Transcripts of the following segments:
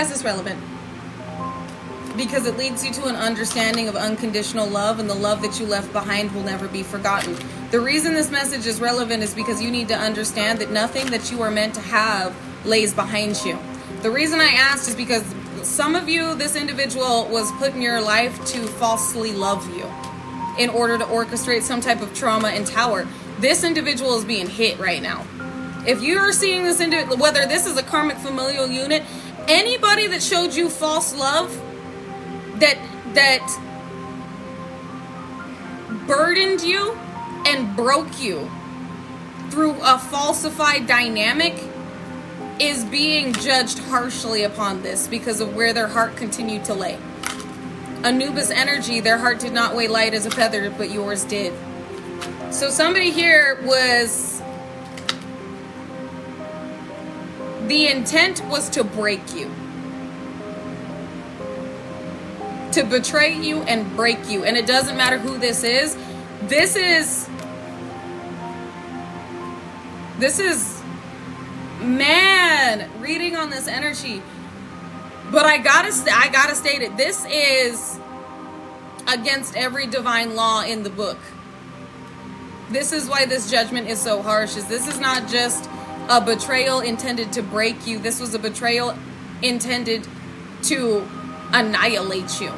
is this relevant? Because it leads you to an understanding of unconditional love, and the love that you left behind will never be forgotten. The reason this message is relevant is because you need to understand that nothing that you are meant to have lays behind you. The reason I asked is because some of you, this individual was put in your life to falsely love you in order to orchestrate some type of trauma and tower. This individual is being hit right now. If you are seeing this, whether this is a karmic familial unit, anybody that showed you false love, that burdened you and broke you through a falsified dynamic, is being judged harshly upon this because of where their heart continued to lay. Anubis energy, their heart did not weigh light as a feather, but yours did. So somebody here was, the intent was to break you, to betray you and break you. And it doesn't matter who this is. This is, man, reading on this energy. But I gotta state it. This is against every divine law in the book. This is why this judgment is so harsh. Is this is not just a betrayal intended to break you. This was a betrayal intended to annihilate you.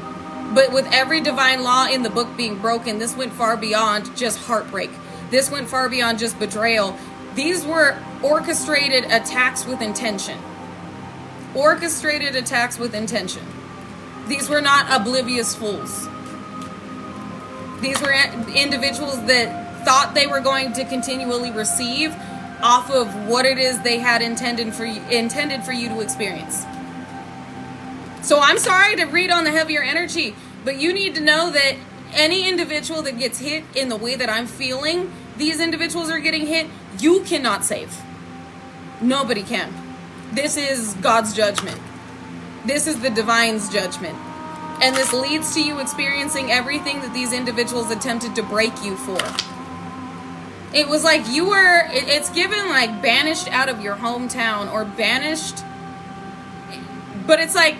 But with every divine law in the book being broken, this went far beyond just heartbreak. This went far beyond just betrayal. These were orchestrated attacks with intention. Orchestrated attacks with intention. These were not oblivious fools. These were individuals that thought they were going to continually receive off of what it is they had intended for you to experience. So I'm sorry to read on the heavier energy, but you need to know that any individual that gets hit in the way that I'm feeling, these individuals are getting hit, you cannot save. Nobody can. This is God's judgment. This is the divine's judgment. And this leads to you experiencing everything that these individuals attempted to break you for. It was like you were, it's given like banished out of your hometown or banished, but it's like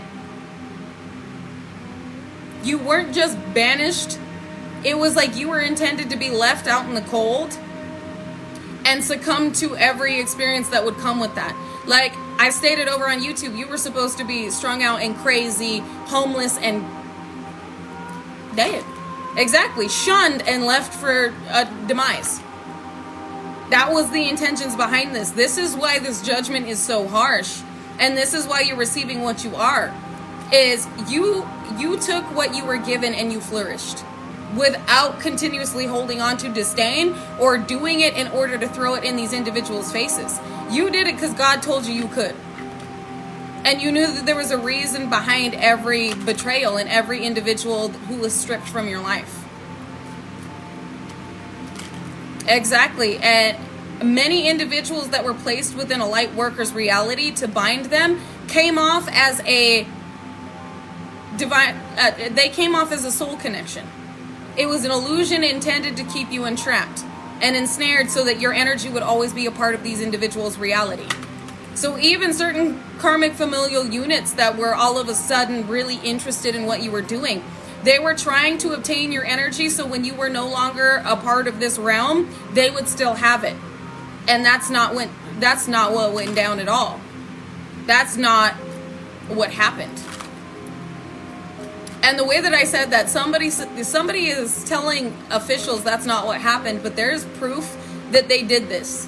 you weren't just banished. It was like you were intended to be left out in the cold and succumb to every experience that would come with that. Like I stated over on YouTube, you were supposed to be strung out and crazy, homeless and dead. Exactly. Shunned and left for a demise. That was the intentions behind this. This is why this judgment is so harsh. And this is why you're receiving what you are. Is you took what you were given and you flourished without continuously holding on to disdain or doing it in order to throw it in these individuals' faces. You did it because God told you you could. And you knew that there was a reason behind every betrayal and every individual who was stripped from your life. Exactly. And many individuals that were placed within a light worker's reality to bind them came off as a divine, they came off as a soul connection. It was an illusion intended to keep you entrapped and ensnared so that your energy would always be a part of these individuals' reality. So even certain karmic familial units that were all of a sudden really interested in what you were doing, they were trying to obtain your energy so when you were no longer a part of this realm, they would still have it. And that's not what went down at all. That's not what happened. And the way that I said that, somebody is telling officials that's not what happened, but there's proof that they did this.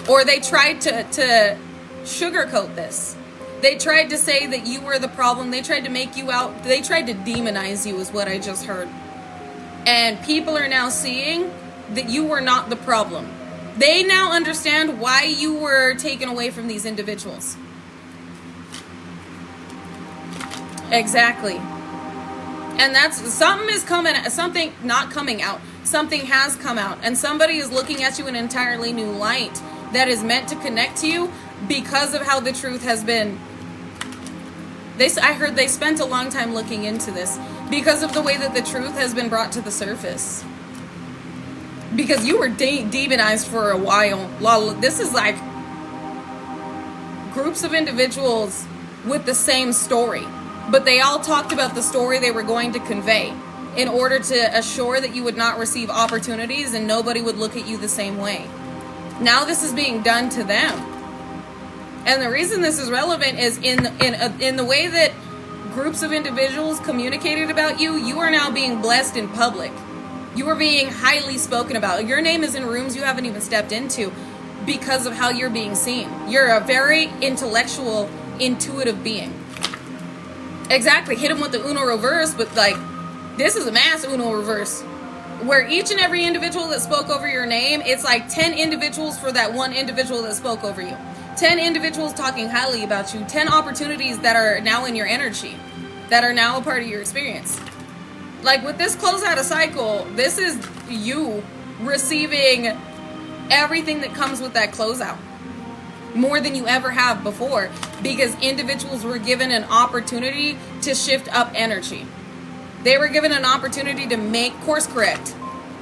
Or they tried to sugarcoat this. They tried to say that you were the problem. They tried to make you out. They tried to demonize you is what I just heard. And people are now seeing that you were not the problem. They now understand why you were taken away from these individuals. Exactly. And that's something not coming out. Something has come out. And somebody is looking at you in an entirely new light that is meant to connect to you because of how the truth has been. I heard they spent a long time looking into this because of the way that the truth has been brought to the surface. Because you were demonized for a while. This is like groups of individuals with the same story, but they all talked about the story they were going to convey in order to assure that you would not receive opportunities and nobody would look at you the same way. Now this is being done to them. And the reason this is relevant is in the way that groups of individuals communicated about you, you are now being blessed in public. You are being highly spoken about. Your name is in rooms you haven't even stepped into because of how you're being seen. You're a very intellectual, intuitive being. Exactly. Hit them with the Uno reverse, but like, this is a mass Uno reverse. Where each and every individual that spoke over your name, it's like 10 individuals for that one individual that spoke over you. 10 individuals talking highly about you. 10 opportunities that are now in your energy, that are now a part of your experience. Like with this close out of cycle, this is you receiving everything that comes with that closeout. More than you ever have before, because individuals were given an opportunity to shift up energy. They were given an opportunity to make course correct,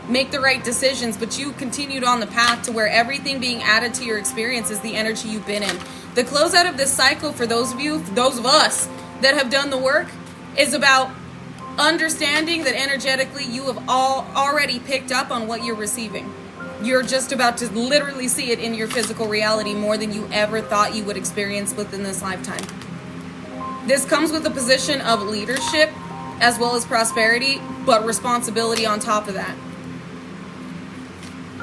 make the right decisions, but you continued on the path to where everything being added to your experience is the energy you've been in. The closeout of this cycle, for those of you, those of us that have done the work, is about understanding that energetically you have already picked up on what you're receiving. You're just about to literally see it in your physical reality more than you ever thought you would experience within this lifetime. This comes with a position of leadership as well as prosperity, but responsibility on top of that.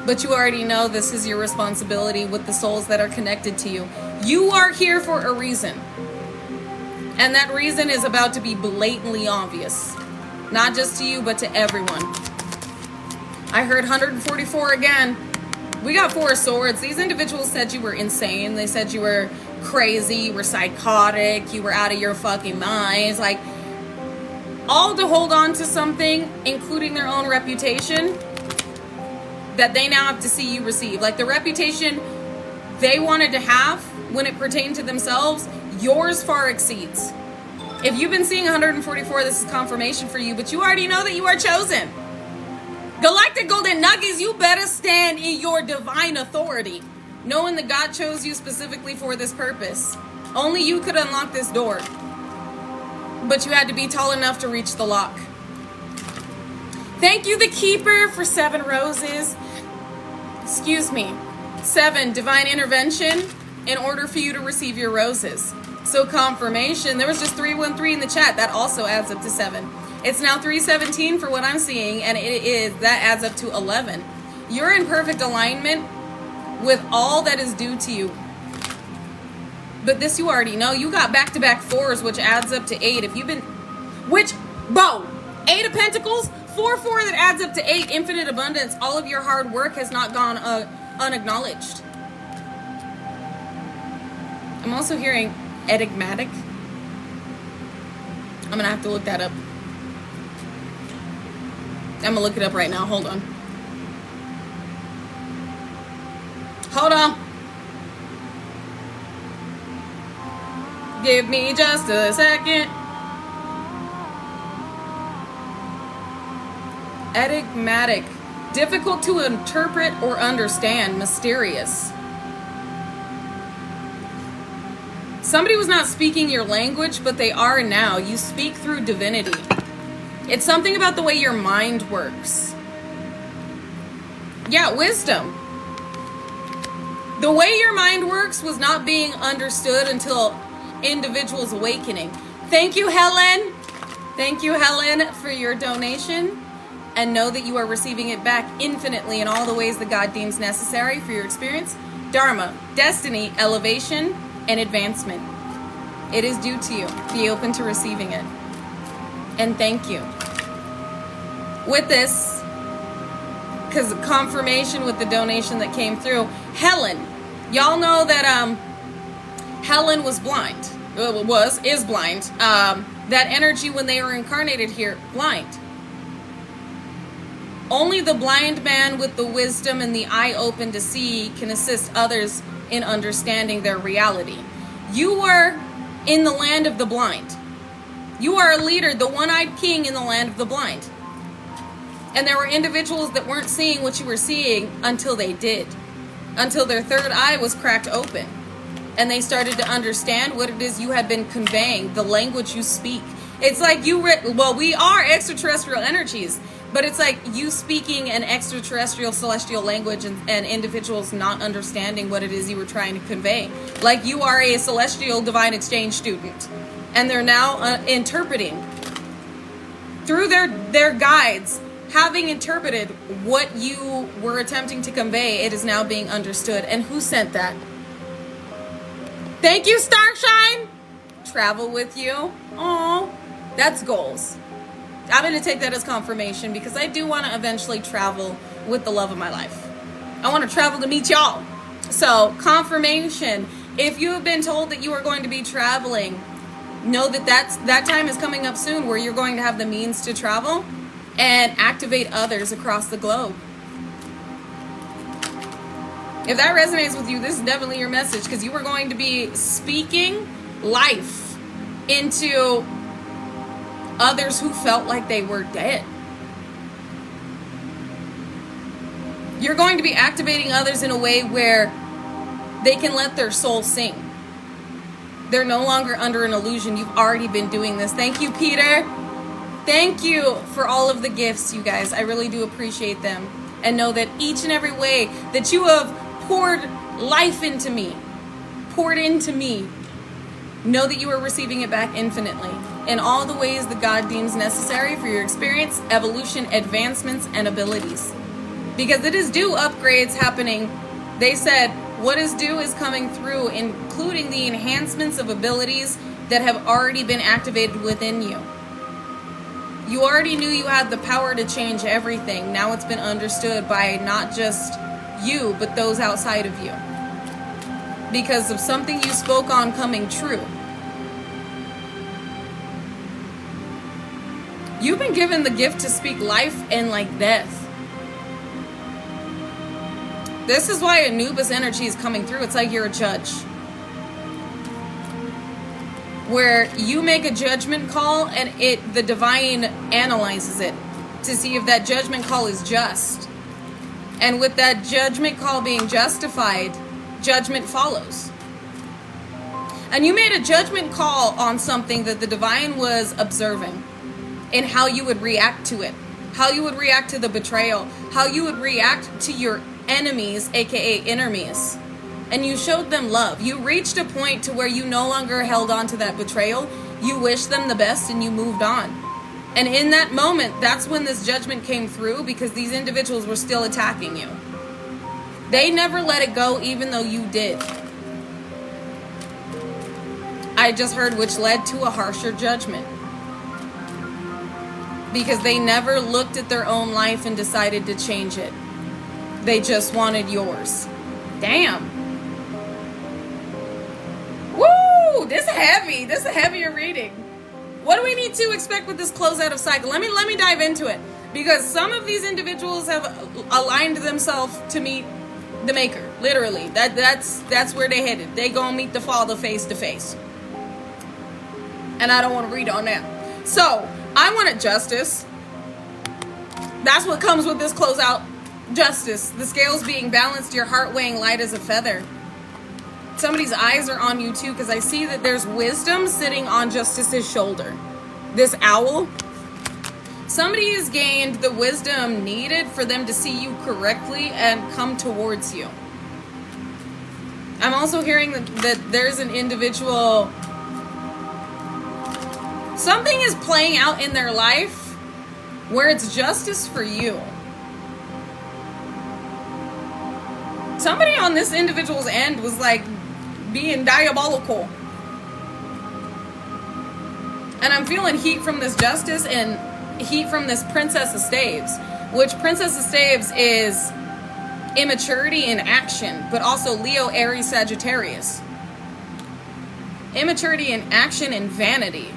But you already know this is your responsibility with the souls that are connected to you. You are here for a reason. And that reason is about to be blatantly obvious. Not just to you, but to everyone. I heard 144 again. We got 4 swords. These individuals said you were insane. They said you were crazy, you were psychotic, you were out of your fucking minds. Like, all to hold on to something, including their own reputation, that they now have to see you receive. Like the reputation they wanted to have when it pertained to themselves, yours far exceeds. If you've been seeing 144, this is confirmation for you, but you already know that you are chosen. Galactic Golden Nuggets, you better stand in your divine authority, knowing that God chose you specifically for this purpose. Only you could unlock this door. But you had to be tall enough to reach the lock. Thank you, the Keeper, for 7 roses. Excuse me. 7, divine intervention in order for you to receive your roses. So confirmation, there was just 313 in the chat. That also adds up to 7. It's now 317 for what I'm seeing, and that adds up to 11. You're in perfect alignment with all that is due to you. But this you already know. You got back-to-back 4s, which adds up to 8. If you've been... Bro, 8 of Pentacles, 4 that adds up to 8. Infinite abundance. All of your hard work has not gone unacknowledged. I'm also hearing enigmatic. I'm going to have to look that up. I'm going to look it up right now. Hold on. Hold on. Give me just a second. Enigmatic. Difficult to interpret or understand. Mysterious. Somebody was not speaking your language, but they are now. You speak through divinity. It's something about the way your mind works. Yeah, wisdom. The way your mind works was not being understood until individuals awakening. Thank you, Helen. Thank you, Helen, for your donation. And know that you are receiving it back infinitely in all the ways that God deems necessary for your experience. Dharma, destiny, elevation, and advancement. It is due to you. Be open to receiving it. And thank you. With this, because confirmation with the donation that came through, Helen, y'all know that Helen was blind. Is blind. That energy when they were incarnated here, blind. Only the blind man with the wisdom and the eye open to see can assist others in understanding their reality. You were in the land of the blind. You are a leader, the one-eyed king in the land of the blind. And there were individuals that weren't seeing what you were seeing until they did. Until their third eye was cracked open. and they started to understand what it is you had been conveying, the language you speak. It's like we are extraterrestrial energies, but it's like you speaking an extraterrestrial celestial language and individuals not understanding what it is you were trying to convey. Like you are a celestial divine exchange student, and they're now interpreting through their guides, having interpreted what you were attempting to convey. It is now being understood. And who sent that? Thank you, Starshine. Travel with you. Oh, that's goals. I'm going to take that as confirmation, because I do want to eventually travel with the love of my life. I want to travel to meet y'all. So, confirmation. If you have been told that you are going to be traveling, know that that time is coming up soon where you're going to have the means to travel and activate others across the globe. If that resonates with you, this is definitely your message, because you are going to be speaking life into others who felt like they were dead. You're going to be activating others in a way where they can let their soul sing. They're no longer under an illusion. You've already been doing this. Thank you, Peter. Thank you for all of the gifts, you guys. I really do appreciate them. And know that each and every way that you have poured life into me, know that you are receiving it back infinitely in all the ways that God deems necessary for your experience, evolution, advancements, and abilities. Because it is due upgrades happening. They said what is due is coming through, including the enhancements of abilities that have already been activated within you. You already knew you had the power to change everything. Now it's been understood by not just you, but those outside of you, because of something you spoke on coming true. You've been given the gift to speak life and like death. This is why Anubis energy is coming through. It's like you're a judge, where you make a judgment call and the divine analyzes it to see if that judgment call is just. And with that judgment call being justified, judgment follows. And you made a judgment call on something that the divine was observing, and how you would react to it, how you would react to the betrayal, how you would react to your enemies, aka enemies. And you showed them love. You reached a point to where you no longer held on to that betrayal. You wished them the best and you moved on. And in that moment, that's when this judgment came through, because these individuals were still attacking you. They never let it go, even though you did. I just heard, which led to a harsher judgment. Because they never looked at their own life and decided to change it. They just wanted yours. Damn. Woo! This is heavy. This is a heavier reading. What do we need to expect with this closeout of cycle? Let me dive into it. Because some of these individuals have aligned themselves to meet the maker. Literally. That's where they headed. They gonna meet the Father face to face. And I don't want to read on that. So, I wanted justice. That's what comes with this closeout. Justice. The scales being balanced, your heart weighing light as a feather. Somebody's eyes are on you too, because I see that there's wisdom sitting on Justice's shoulder. This owl. Somebody has gained the wisdom needed for them to see you correctly and come towards you. I'm also hearing that there's an individual. Something is playing out in their life where it's justice for you. Somebody on this individual's end was like being diabolical. And I'm feeling heat from this justice and heat from this Princess of Staves, which Princess of Staves is immaturity in action, but also Leo, Aries, Sagittarius. Immaturity in action and vanity.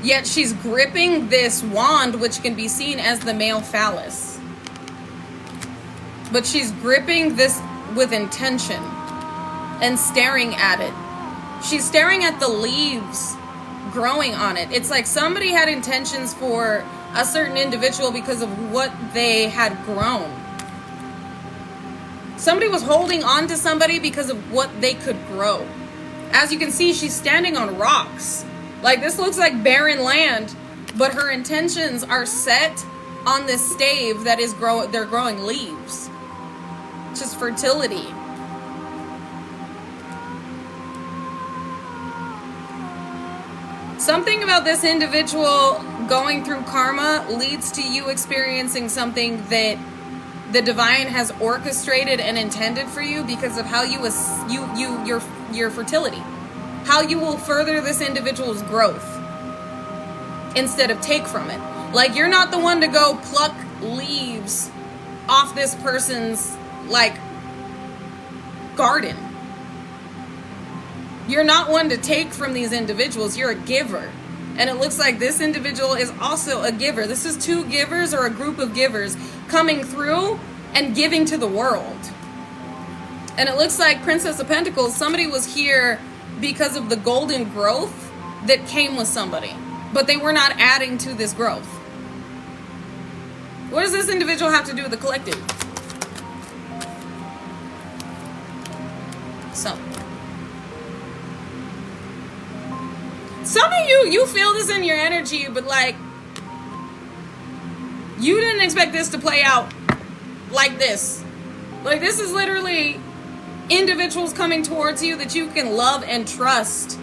Yet she's gripping this wand, which can be seen as the male phallus. But she's gripping this with intention and staring at it. She's staring at the leaves growing on it. It's like somebody had intentions for a certain individual because of what they had grown. Somebody was holding on to somebody because of what they could grow. As you can see, she's standing on rocks. Like, this looks like barren land, but her intentions are set on this stave that is they're growing leaves. Just fertility. Something about this individual going through karma leads to you experiencing something that the divine has orchestrated and intended for you because of how your fertility. How you will further this individual's growth instead of take from it. Like, you're not the one to go pluck leaves off this person's, like, garden. You're not one to take from these individuals. You're a giver. And it looks like this individual is also a giver. This is two givers or a group of givers coming through and giving to the world. And it looks like Princess of Pentacles, somebody was here because of the golden growth that came with somebody. But they were not adding to this growth. What does this individual have to do with the collective? Some of you feel this in your energy, but like, you didn't expect this to play out like this. Like, this is literally individuals coming towards you that you can love and trust,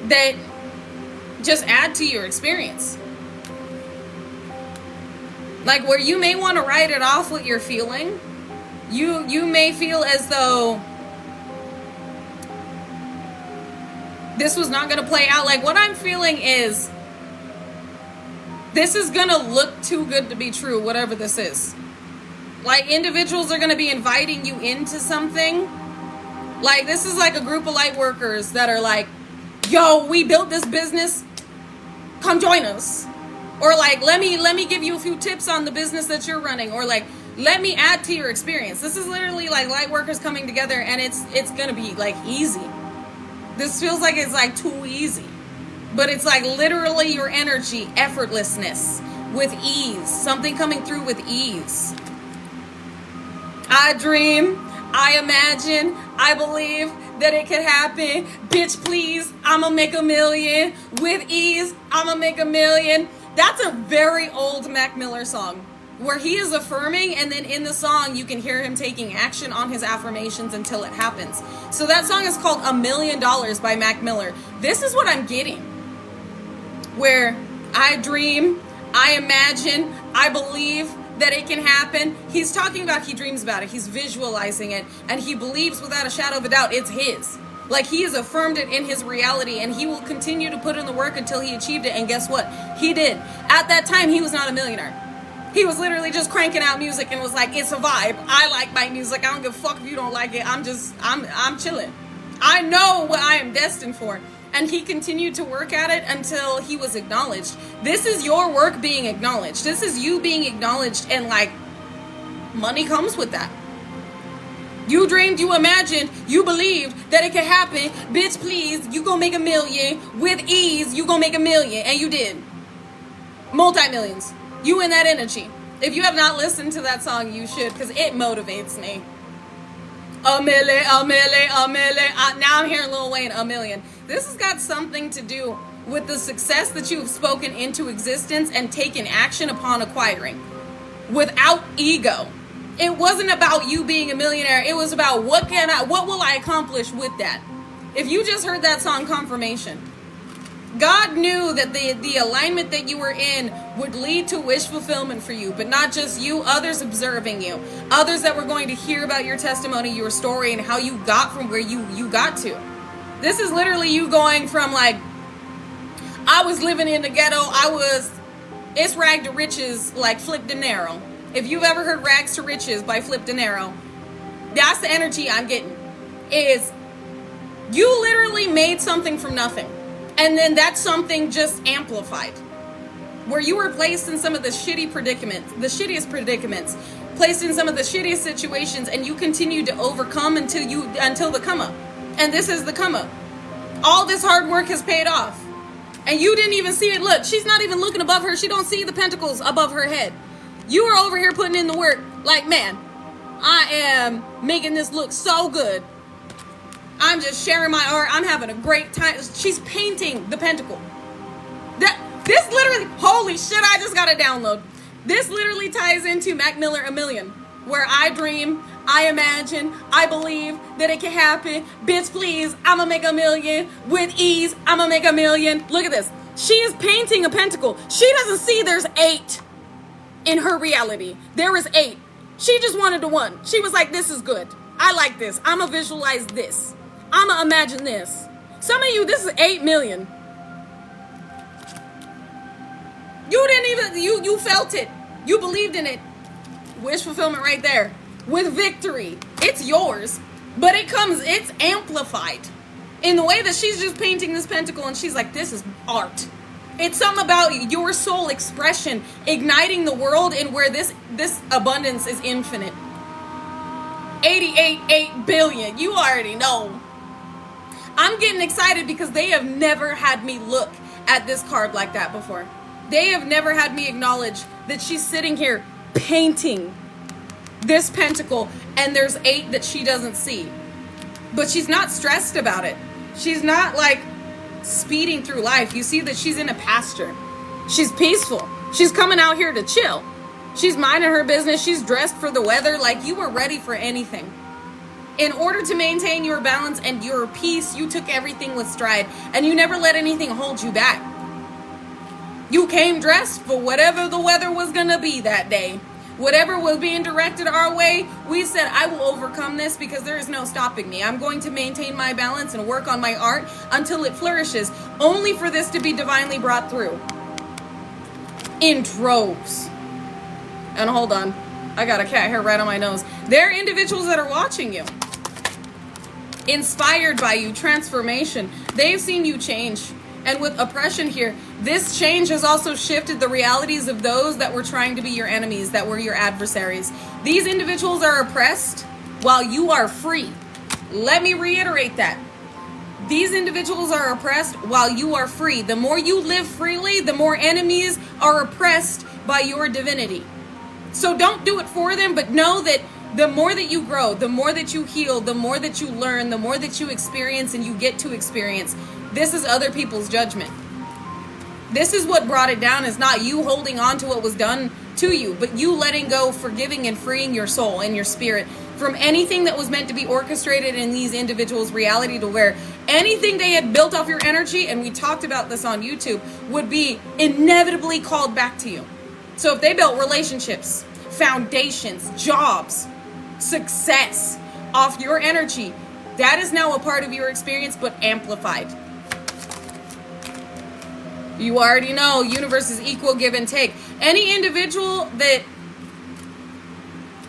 that just add to your experience. Like, where you may want to write it off what you're feeling, you may feel as though this was not going to play out. Like, what I'm feeling is this is going to look too good to be true, whatever this is. Like, individuals are going to be inviting you into something. Like, this is like a group of light workers that are like, yo, we built this business, come join us. Or like, let me give you a few tips on the business that you're running. Or like, let me add to your experience. This is literally like light workers coming together, and it's going to be like easy. This feels like it's like too easy. But it's like literally your energy, effortlessness, with ease. Something coming through with ease. I dream, I imagine, I believe that it could happen. Bitch, please, I'ma make $1 million. With ease, I'ma make $1 million. That's a very old Mac Miller song, where he is affirming, and then in the song you can hear him taking action on his affirmations until it happens. So that song is called $1 Million by Mac Miller. This is what I'm getting. Where I dream, I imagine, I believe that it can happen. He's talking about, he dreams about it, he's visualizing it, and he believes without a shadow of a doubt it's his. Like, he has affirmed it in his reality, and he will continue to put in the work until he achieved it. And guess what? He did. At that time, he was not a millionaire. He was literally just cranking out music and was like, it's a vibe. I like my music. I don't give a fuck if you don't like it. I'm chilling. I know what I am destined for. And he continued to work at it until he was acknowledged. This is your work being acknowledged. This is you being acknowledged, and like, money comes with that. You dreamed, you imagined, you believed that it could happen. Bitch, please, you gonna make $1 million. With ease, you gonna make $1 million. And you did. Multi-millions. You in that energy. If you have not listened to that song, you should, because it motivates me. $1 million, $1 million, $1 million. Now I'm hearing Lil Wayne, $1 million. This has got something to do with the success that you have spoken into existence and taken action upon acquiring. Without ego. It wasn't about you being a millionaire. It was about what will I accomplish with that? If you just heard that song, confirmation. God knew that the alignment that you were in would lead to wish fulfillment for you, but not just you, others observing you, others that were going to hear about your testimony, your story, and how you got from where you got to. This is literally you going from like, I was living in the ghetto, it's rag to riches like Flip De Niro. If you've ever heard Rags to Riches by Flip De Niro, that's the energy I'm getting. Is you literally made something from nothing. And then that something just amplified. Where you were placed in some of the shittiest predicaments, placed in some of the shittiest situations, and you continued to overcome until the come up. And this is the come up. All this hard work has paid off. And you didn't even see it. Look, she's not even looking above her. She don't see the pentacles above her head. You were over here putting in the work. Like, man, I am making this look so good. I'm just sharing my art. I'm having a great time. She's painting the pentacle. This literally, holy shit, I just got a download. This literally ties into Mac Miller A Million, where I dream, I imagine, I believe that it can happen. Bitch, please, I'ma make a million. With ease, I'ma make a million. Look at this. She is painting a pentacle. She doesn't see there's 8 in her reality. There is 8. She just wanted the one. She was like, this is good. I like this. I'ma visualize this. I'ma imagine this. Some of you, this is 8 million. You didn't even, you felt it. You believed in it. Wish fulfillment right there. With victory. It's yours. But it's amplified. In the way that she's just painting this pentacle and she's like, this is art. It's something about your soul expression igniting the world and where this abundance is infinite. 88 billion. You already know. I'm getting excited because they have never had me look at this card like that before. They have never had me acknowledge that she's sitting here painting this pentacle and there's 8 that she doesn't see. But she's not stressed about it. She's not like speeding through life. You see that she's in a pasture. She's peaceful. She's coming out here to chill. She's minding her business. She's dressed for the weather like you were ready for anything. In order to maintain your balance and your peace, you took everything with stride and you never let anything hold you back. You came dressed for whatever the weather was going to be that day. Whatever was being directed our way, we said, I will overcome this because there is no stopping me. I'm going to maintain my balance and work on my art until it flourishes, only for this to be divinely brought through. In droves. And hold on, I got a cat hair right on my nose. There are individuals that are watching you. Inspired by you, transformation. They've seen you change. And with oppression here, this change has also shifted the realities of those that were trying to be your enemies, that were your adversaries. These individuals are oppressed while you are free. Let me reiterate that. These individuals are oppressed while you are free. The more you live freely, the more enemies are oppressed by your divinity. So don't do it for them, but know that the more that you grow, the more that you heal, the more that you learn, the more that you experience and you get to experience, this is other people's judgment. This is what brought it down, is not you holding on to what was done to you, but you letting go, forgiving and freeing your soul and your spirit from anything that was meant to be orchestrated in these individuals' reality, to where anything they had built off your energy, and we talked about this on YouTube, would be inevitably called back to you. So if they built relationships, foundations, jobs, success off your energy, that is now a part of your experience, but amplified. You already know, universe is equal give and take. Any individual that,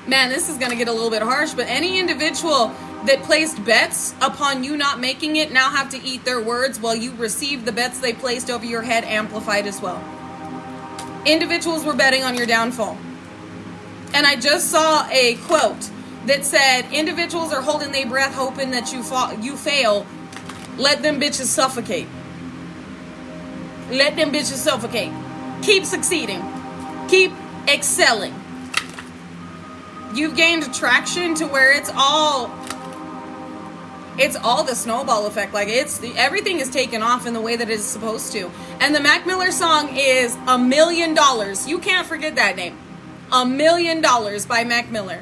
man, this is going to get a little bit harsh, but any individual that placed bets upon you not making it now have to eat their words while you receive the bets they placed over your head amplified as well. Individuals were betting on your downfall. And I just saw a quote that said, individuals are holding their breath hoping that you fail. Let them bitches suffocate. Let them bitches suffocate. Keep succeeding. Keep excelling. You've gained traction to where it's all the snowball effect. Like everything is taken off in the way that it is supposed to. And the Mac Miller song is $1 million. You can't forget that name. $1 million by Mac Miller.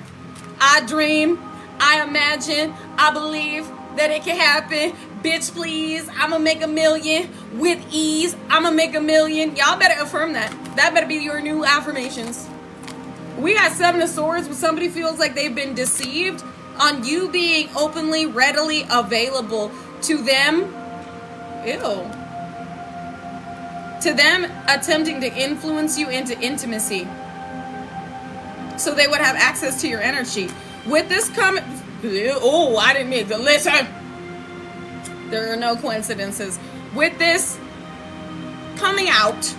I dream, I imagine, I believe that it can happen. Bitch, please, I'ma make a million. With ease, I'ma make a million. Y'all better affirm that. That better be your new affirmations. We got 7 of Swords when somebody feels like they've been deceived on you being openly, readily available to them. Ew. To them attempting to influence you into intimacy, so they would have access to your energy. With this comment, oh, I didn't mean to listen. There are no coincidences. With this coming out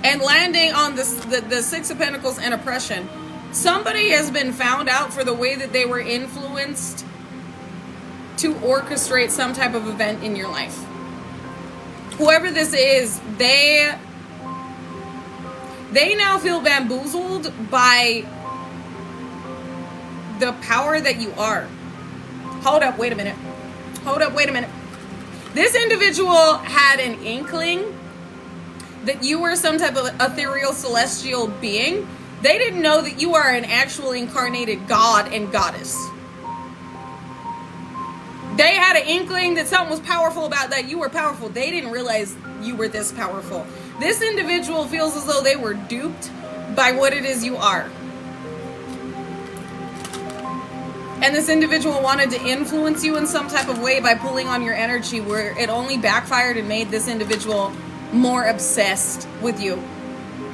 and landing on the 6 of Pentacles and oppression, somebody has been found out for the way that they were influenced to orchestrate some type of event in your life. Whoever this is, they now feel bamboozled by the power that you are. Hold up, wait a minute. This individual had an inkling that you were some type of ethereal celestial being. They didn't know that you are an actual incarnated god and goddess. They had an inkling that something was powerful about that. You were powerful. They didn't realize you were this powerful. This individual feels as though they were duped by what it is you are. And this individual wanted to influence you in some type of way by pulling on your energy, where it only backfired and made this individual more obsessed with you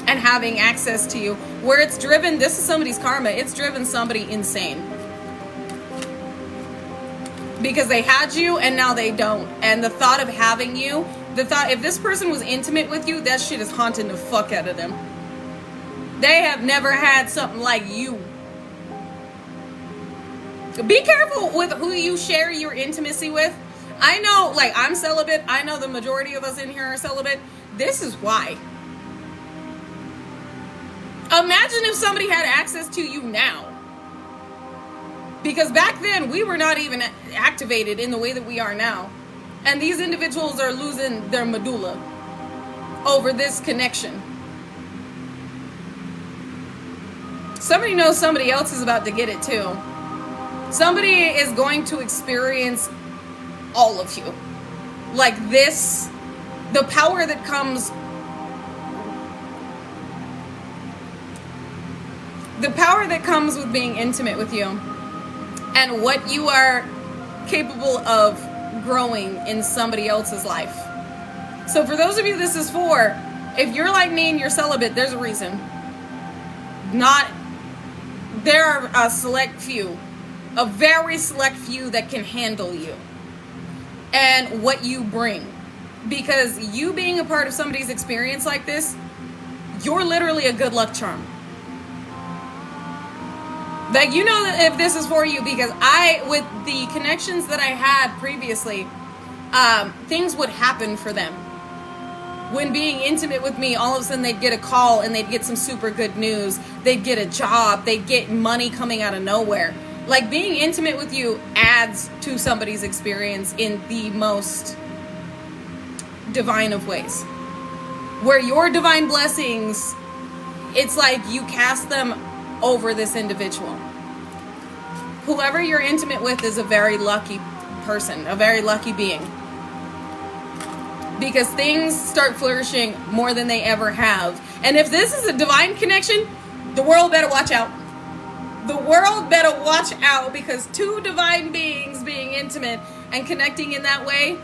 and having access to you. Where it's driven, this is somebody's karma, it's driven somebody insane. Because they had you and now they don't. And the thought of having you, if this person was intimate with you, that shit is haunting the fuck out of them. They have never had something like you. Be careful with who you share your intimacy with. I know, like, I'm celibate. I know the majority of us in here are celibate. This is why. Imagine if somebody had access to you now. Because back then, we were not even activated in the way that we are now. And these individuals are losing their medulla over this connection. Somebody knows somebody else is about to get it too. Somebody is going to experience all of you. Like this, the power that comes, with being intimate with you and what you are capable of growing in somebody else's life. So for those of you this is for, if you're like me and you're celibate, there's a reason. There are a select few. A very select few that can handle you and what you bring. Because you being a part of somebody's experience like this, you're literally a good luck charm. Like, you know that if this is for you, because with the connections that I had previously, things would happen for them. When being intimate with me, all of a sudden they'd get a call and they'd get some super good news. They'd get a job. They'd get money coming out of nowhere. Like, being intimate with you adds to somebody's experience in the most divine of ways. Where your divine blessings, it's like you cast them over this individual. Whoever you're intimate with is a very lucky person, a very lucky being. Because things start flourishing more than they ever have. And if this is a divine connection, the world better watch out. The world better watch out, because two divine beings being intimate and connecting in that way,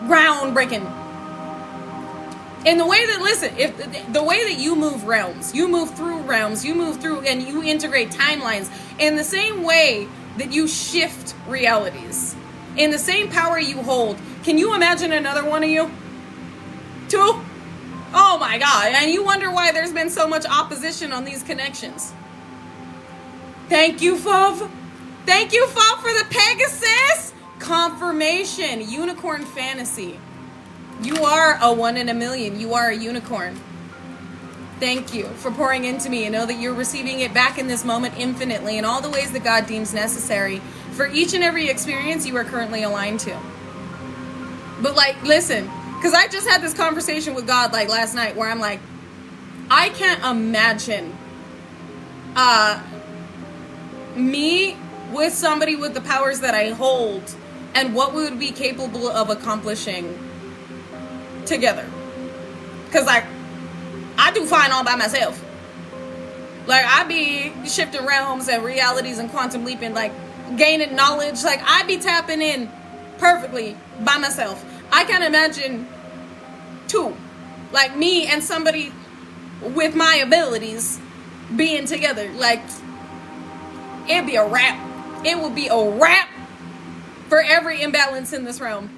groundbreaking. In the way that, listen, if the way that you move realms, you move through and you integrate timelines in the same way that you shift realities, in the same power you hold. Can you imagine another one of you? Two? Oh my God. And you wonder why there's been so much opposition on these connections. Thank you, Fov. Thank you, Fov, for the Pegasus. Confirmation. Unicorn fantasy. You are a 1 in a million. You are a unicorn. Thank you for pouring into me, and know that you're receiving it back in this moment infinitely in all the ways that God deems necessary for each and every experience you are currently aligned to. But like, listen, because I just had this conversation with God like last night where I'm like, I can't imagine me with somebody with the powers that I hold and what we would be capable of accomplishing together. Because like, I do fine all by myself. Like, I be shifting realms and realities and quantum leaping, like gaining knowledge. Like, I be tapping in perfectly by myself. I can't imagine two, like me and somebody with my abilities being together. Like, it'd be a wrap. It would be a wrap for every imbalance in this realm.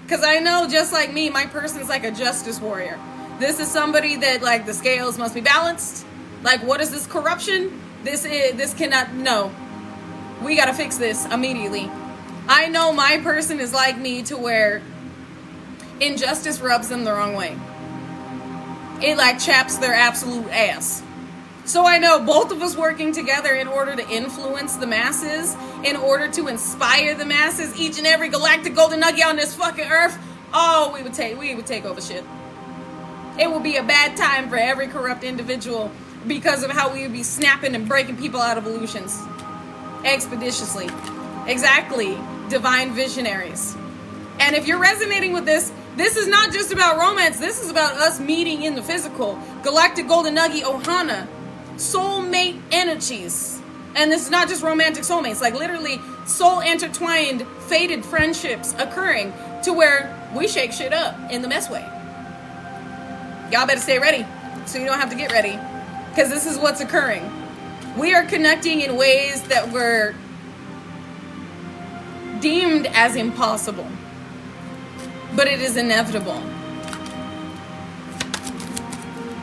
Because I know, just like me, my person's like a justice warrior. This is somebody that, like, the scales must be balanced. Like, what is this corruption? This cannot, no. We gotta fix this immediately. I know my person is like me to where injustice rubs them the wrong way. It like chaps their absolute ass. So I know both of us working together in order to influence the masses, in order to inspire the masses, each and every galactic golden nugget on this fucking earth, oh, we would take over shit. It would be a bad time for every corrupt individual because of how we would be snapping and breaking people out of illusions. Expeditiously. Exactly. Divine visionaries. And if you're resonating with this, this is not just about romance. This is about us meeting in the physical. Galactic golden nugget ohana. Soulmate energies. And this is not just romantic soulmates. Like literally soul intertwined, fated friendships occurring to where we shake shit up in the best way. Y'all better stay ready so you don't have to get ready. Because this is what's occurring. We are connecting in ways that were deemed as impossible. But it is inevitable.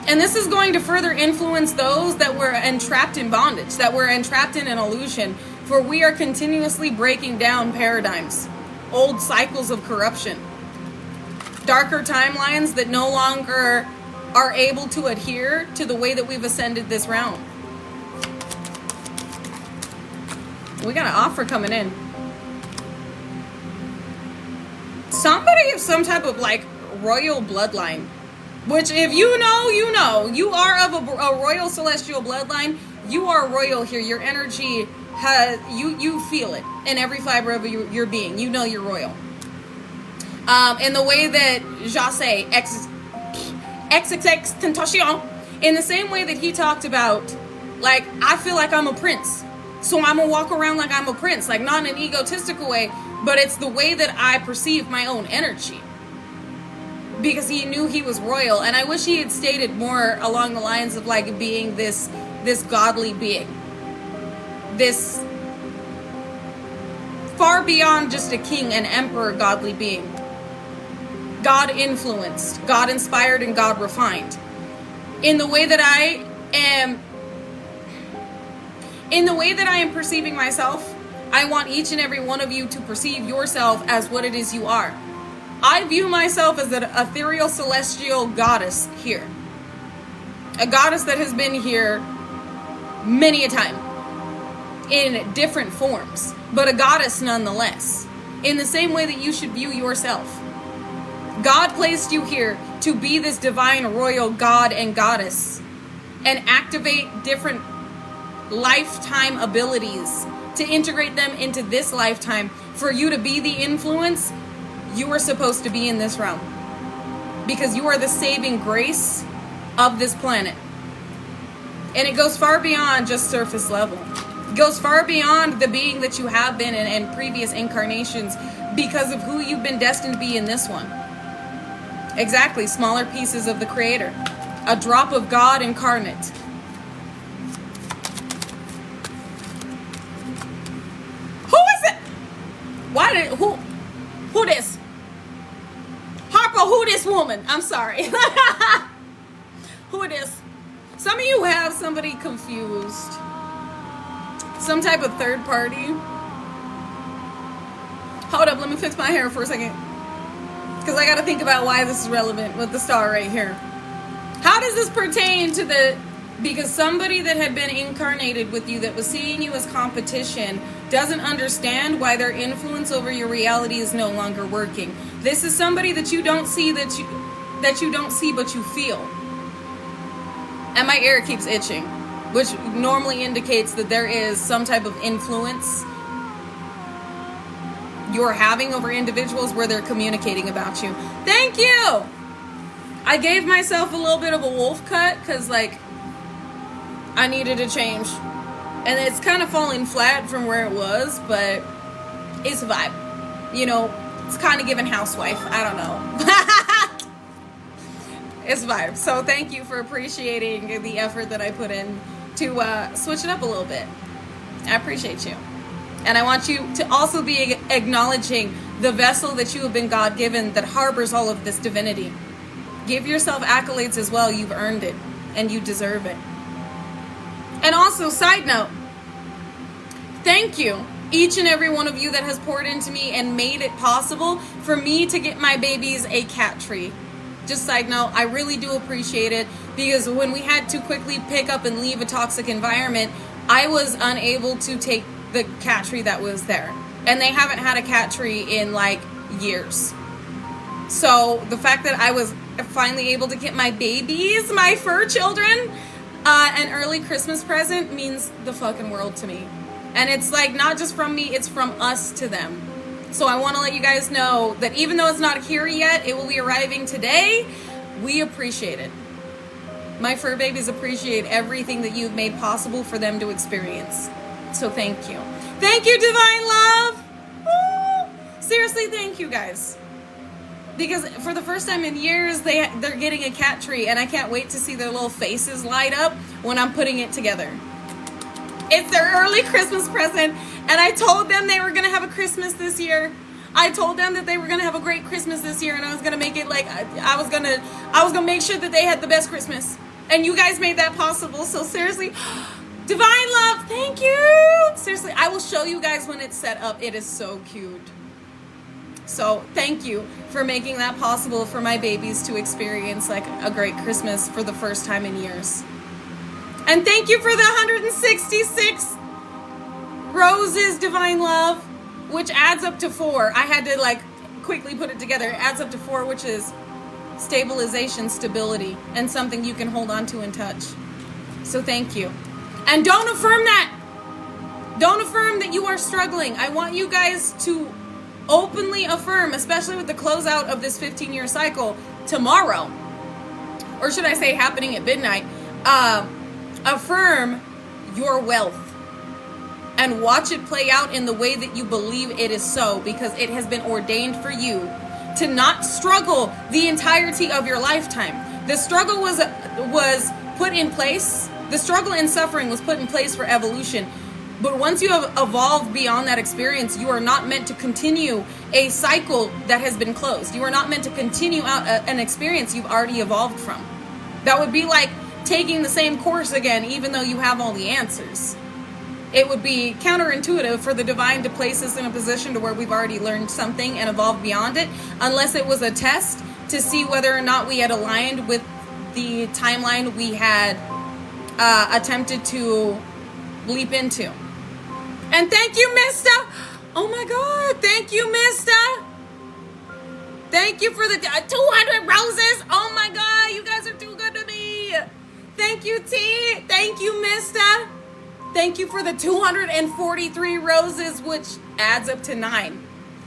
And this is going to further influence those that were entrapped in bondage, that were entrapped in an illusion, for we are continuously breaking down paradigms, old cycles of corruption, darker timelines that no longer are able to adhere to the way that we've ascended this realm. We got an offer coming in. Somebody of some type of like royal bloodline. Which if you know, you know. You are of a royal celestial bloodline. You are royal here. Your energy has, you feel it in every fiber of your being. You know you're royal. In the way that Jase, XXX Tentacion, in the same way that he talked about, like, I feel like I'm a prince. So I'm going to walk around like I'm a prince. Like, not in an egotistical way, but it's the way that I perceive my own energy. Because he knew he was royal. And I wish he had stated more along the lines of like being this godly being. This far beyond just a king, an emperor godly being. God influenced, God inspired, and God refined. In the way that I am perceiving myself, I want each and every one of you to perceive yourself as what it is you are. I view myself as an ethereal celestial goddess here. A goddess that has been here many a time. In different forms. But a goddess nonetheless. In the same way that you should view yourself. God placed you here to be this divine royal god and goddess. And activate different lifetime abilities. To integrate them into this lifetime. For you to be the influence you are supposed to be in this realm. Because you are the saving grace of this planet. And it goes far beyond just surface level. It goes far beyond the being that you have been in previous incarnations because of who you've been destined to be in this one. Exactly, smaller pieces of the Creator. A drop of God incarnate. Who is it? Who this? Harper, who this woman? I'm sorry. Who this? Some of you have somebody confused. Some type of third party. Hold up, let me fix my hair for a second. Because I got to think about why this is relevant with the star right here. How does this pertain to the... Because somebody that had been incarnated with you that was seeing you as competition doesn't understand why their influence over your reality is no longer working. This is somebody that you don't see that you don't see but you feel. And my ear keeps itching, which normally indicates that there is some type of influence you're having over individuals where they're communicating about you. Thank you! I gave myself a little bit of a wolf cut because like I needed a change. And it's kind of falling flat from where it was, but it's a vibe. You know, it's kind of giving housewife. I don't know. It's a vibe. So thank you for appreciating the effort that I put in to switch it up a little bit. I appreciate you. And I want you to also be acknowledging the vessel that you have been God-given that harbors all of this divinity. Give yourself accolades as well. You've earned it. And you deserve it. And also, side note, thank you, each and every one of you that has poured into me and made it possible for me to get my babies a cat tree. just side note, I really do appreciate it, because when we had to quickly pick up and leave a toxic environment, I was unable to take the cat tree that was there. And they haven't had a cat tree in like years. So the fact that I was finally able to get my babies, my fur children, an early Christmas present means the fucking world to me. And it's like not just from me, it's from us to them. So I want to let you guys know that even though it's not here yet, it will be arriving today. We appreciate it. My fur babies appreciate everything that you've made possible for them to experience. So thank you. Thank you, Divine Love. Woo! Seriously, thank you guys. Because for the first time in years, they're getting a cat tree, and I can't wait to see their little faces light up when I'm putting it together. It's their early Christmas present, and I told them they were going to have a Christmas this year. I told them that they were going to have a great Christmas this year, and I was going to make it like I was going to make sure that they had the best Christmas. And you guys made that possible. So seriously, Divine Love, thank you. Seriously, I will show you guys when it's set up. It is so cute. So thank you for making that possible for my babies to experience like a great Christmas for the first time in years. And thank you for the 166 roses, Divine Love, which adds up to 4. I had to like quickly put it together. It adds up to 4, which is stabilization, stability, and something you can hold on to and touch. So thank you. And don't affirm that. Don't affirm that you are struggling. I want you guys to openly affirm, especially with the closeout of this 15-year cycle tomorrow, or should I say happening at midnight, affirm your wealth and watch it play out in the way that you believe it is so, because it has been ordained for you to not struggle the entirety of your lifetime. The struggle was put in place. The struggle and suffering was put in place for evolution. But once you have evolved beyond that experience, you are not meant to continue a cycle that has been closed. You are not meant to continue out an experience you've already evolved from. That would be like taking the same course again, even though you have all the answers. It would be counterintuitive for the divine to place us in a position to where we've already learned something and evolved beyond it, unless it was a test to see whether or not we had aligned with the timeline we had attempted to leap into. And thank you, Mista. Oh my God. Thank you, Mista. Thank you for the 200 roses. Oh my God. You guys are too good to me. Thank you, T. Thank you, Mista. Thank you for the 243 roses, which adds up to 9.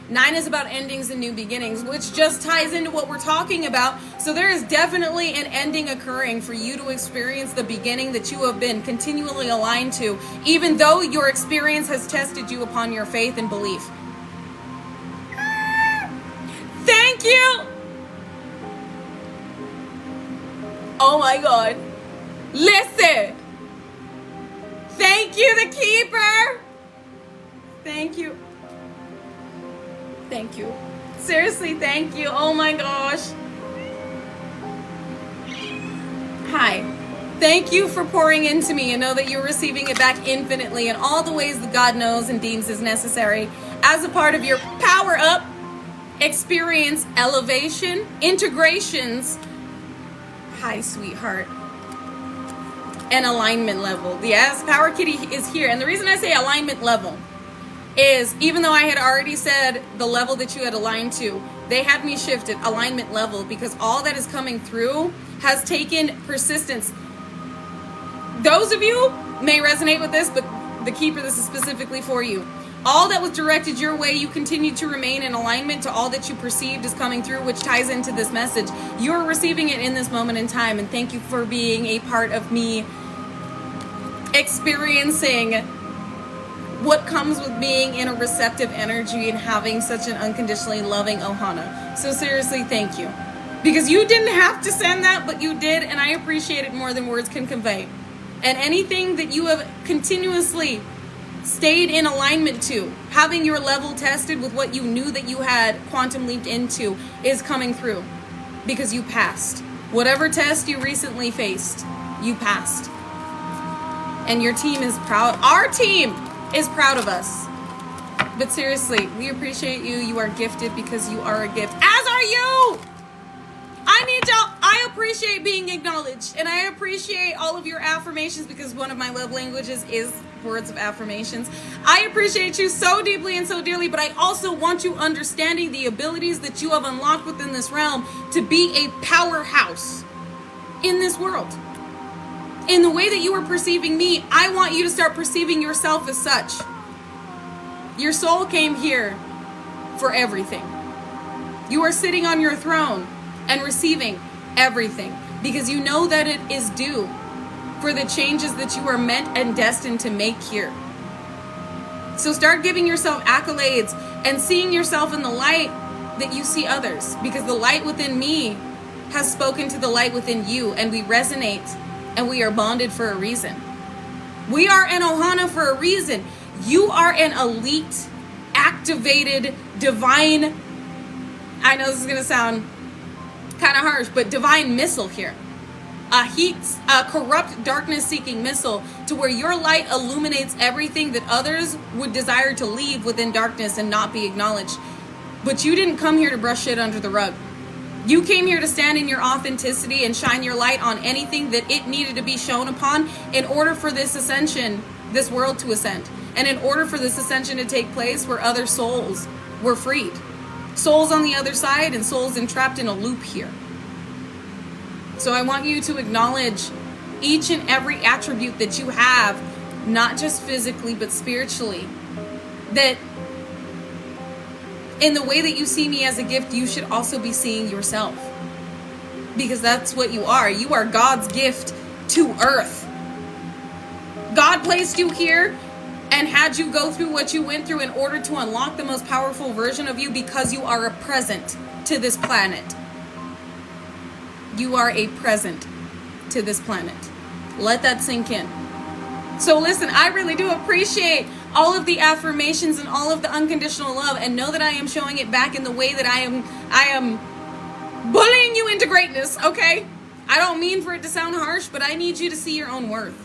9 is about endings and new beginnings, which just ties into what we're talking about. So there is definitely an ending occurring for you to experience the beginning that you have been continually aligned to, even though your experience has tested you upon your faith and belief. Thank you. Oh my God. Listen. Thank you, the keeper. Thank you. Thank you. Seriously, thank you. Oh my gosh. Hi. Thank you for pouring into me, and know that you're receiving it back infinitely in all the ways that God knows and deems is necessary as a part of your power up, experience, elevation, integrations. Hi, sweetheart. And alignment level. Yes, Power Kitty is here. And the reason I say alignment level is, even though I had already said the level that you had aligned to, they had me shift it alignment level, because all that is coming through has taken persistence. Those of you may resonate with this, but the keeper, this is specifically for you. All that was directed your way, you continue to remain in alignment to all that you perceived is coming through, which ties into this message. You're receiving it in this moment in time, and thank you for being a part of me experiencing what comes with being in a receptive energy and having such an unconditionally loving ohana. So seriously, thank you. Because you didn't have to send that, but you did, and I appreciate it more than words can convey. And anything that you have continuously stayed in alignment to, having your level tested with what you knew that you had quantum leaped into, is coming through. Because you passed. Whatever test you recently faced, you passed. And your team is proud. Our team is proud of us. But seriously, we appreciate you. You are gifted because you are a gift. As are you! I need y'all. I appreciate being acknowledged, and I appreciate all of your affirmations, because one of my love languages is words of affirmations. I appreciate you so deeply and so dearly, but I also want you understanding the abilities that you have unlocked within this realm to be a powerhouse in this world. In the way that you are perceiving me, I want you to start perceiving yourself as such. Your soul came here for everything. You are sitting on your throne and receiving everything because you know that it is due for the changes that you are meant and destined to make here. So start giving yourself accolades and seeing yourself in the light that you see others, because the light within me has spoken to the light within you, and we resonate and we are bonded for a reason. We are an Ohana for a reason. You are an elite, activated, divine, I know this is going to sound kind of harsh, but divine missile here. A corrupt, darkness-seeking missile to where your light illuminates everything that others would desire to leave within darkness and not be acknowledged. But you didn't come here to brush shit under the rug. You came here to stand in your authenticity and shine your light on anything that it needed to be shown upon in order for this ascension, this world to ascend. And in order for this ascension to take place where other souls were freed. Souls on the other side and souls entrapped in a loop here. So I want you to acknowledge each and every attribute that you have, not just physically, but spiritually. That in the way that you see me as a gift, you should also be seeing yourself. Because that's what you are. You are God's gift to earth. God placed you here and had you go through what you went through in order to unlock the most powerful version of you, because you are a present to this planet. You are a present to this planet. Let that sink in. So listen, I really do appreciate all of the affirmations and all of the unconditional love, and know that I am showing it back in the way that I am bullying you into greatness, okay? I don't mean for it to sound harsh, but I need you to see your own worth.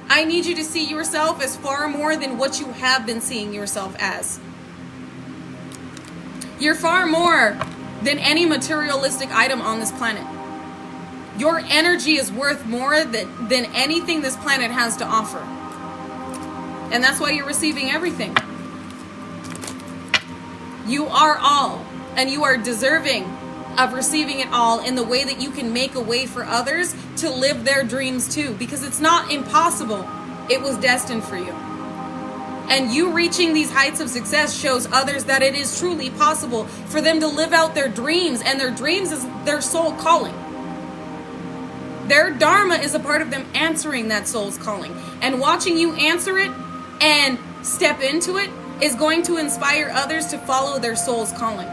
I need you to see yourself as far more than what you have been seeing yourself as. You're far more than any materialistic item on this planet. Your energy is worth more than anything this planet has to offer. And that's why you're receiving everything. You are all, and you are deserving of receiving it all in the way that you can make a way for others to live their dreams too. Because it's not impossible. It was destined for you. And you reaching these heights of success shows others that it is truly possible for them to live out their dreams. And their dreams is their soul calling. Their dharma is a part of them answering that soul's calling. And watching you answer it and step into it is going to inspire others to follow their soul's calling.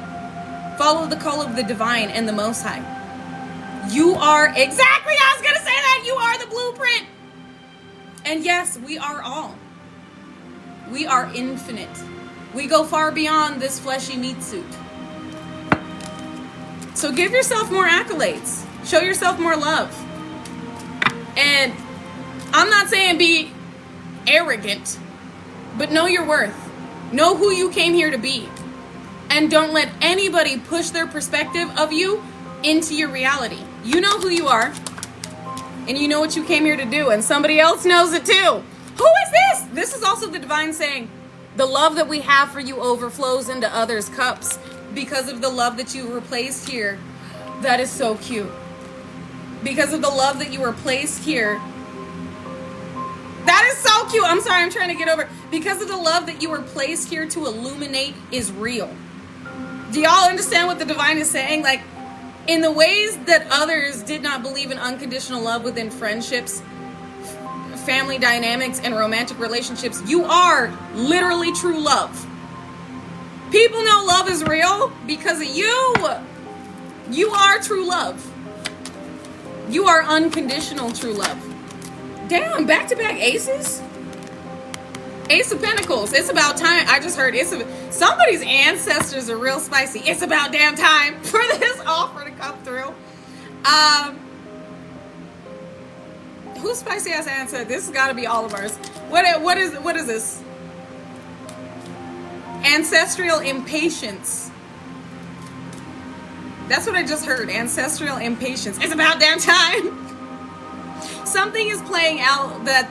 Follow the call of the divine and the Most High. You are exactly, I was going to say that, you are the blueprint. And yes, we are all. We are infinite. We go far beyond this fleshy meat suit. So give yourself more accolades. Show yourself more love. And I'm not saying be arrogant, but know your worth. Know who you came here to be. And don't let anybody push their perspective of you into your reality. You know who you are. And you know what you came here to do. And somebody else knows it too. Who is this? This is also the divine saying, the love that we have for you overflows into others' cups because of the love that you were placed here. That is so cute. Because of the love that you were placed here. That is so cute. I'm sorry, I'm trying to get over. Because of the love that you were placed here to illuminate is real. Do y'all understand what the divine is saying? Like, in the ways that others did not believe in unconditional love within friendships, family dynamics, and romantic relationships, you are literally true love. People know love is real because of you. You are true love. You are unconditional true love. Damn, back-to-back aces? Ace of Pentacles. It's about time. I just heard somebody's ancestors are real spicy. It's about damn time for this offer to come through. Who's spicy ass ancestor? This has got to be all of ours. What is this? Ancestral impatience. That's what I just heard. Ancestral impatience. It's about damn time. Something is playing out that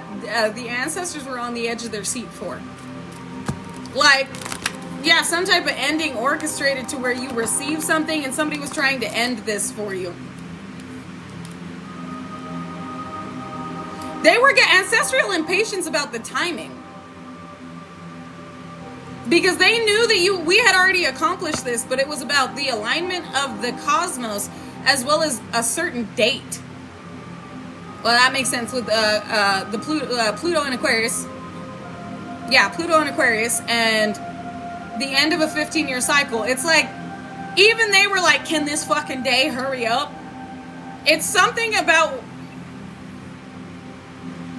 the ancestors were on the edge of their seat for. Like, yeah, some type of ending orchestrated to where you receive something and somebody was trying to end this for you. They were getting ancestral impatience about the timing. Because they knew that we had already accomplished this, but it was about the alignment of the cosmos as well as a certain date. Well, that makes sense with the Pluto in Aquarius. Yeah, Pluto in Aquarius and the end of a 15-year cycle. It's like, even they were like, can this fucking day hurry up? It's something about...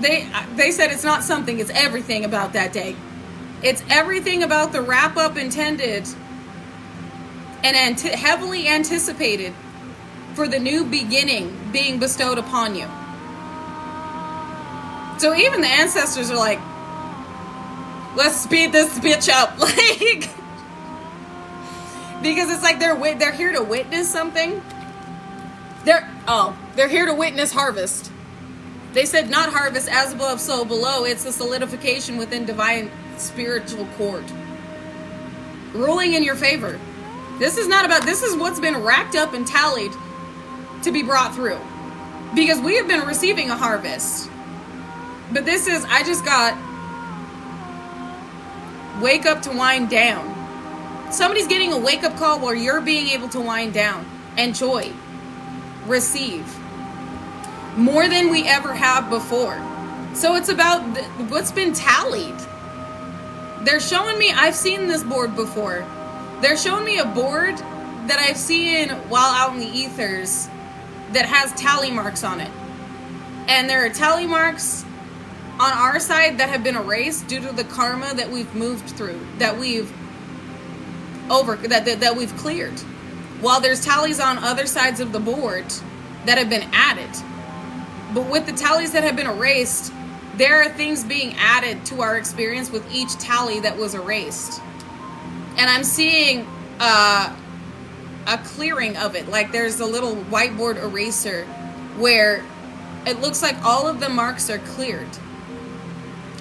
They said it's not something, it's everything about that day. It's everything about the wrap-up intended and heavily anticipated for the new beginning being bestowed upon you. So even the ancestors are like, let's speed this bitch up. Like, because it's like they're here to witness something. They're here to witness harvest. They said not harvest as above, so below. It's a solidification within divine spiritual court. Ruling in your favor. This is what's been racked up and tallied to be brought through. Because we have been receiving a harvest. But this is, I just got wake up to wind down. Somebody's getting a wake up call where you're being able to wind down. Enjoy. Receive. More than we ever have before. So it's about what's been tallied. They're showing me, I've seen this board before. They're showing me a board that I've seen while out in the ethers that has tally marks on it. And there are tally marks on our side that have been erased due to the karma that we've moved through, that we've cleared. While there's tallies on other sides of the board that have been added. But with the tallies that have been erased, there are things being added to our experience with each tally that was erased. And I'm seeing a clearing of it. Like there's a little whiteboard eraser where it looks like all of the marks are cleared.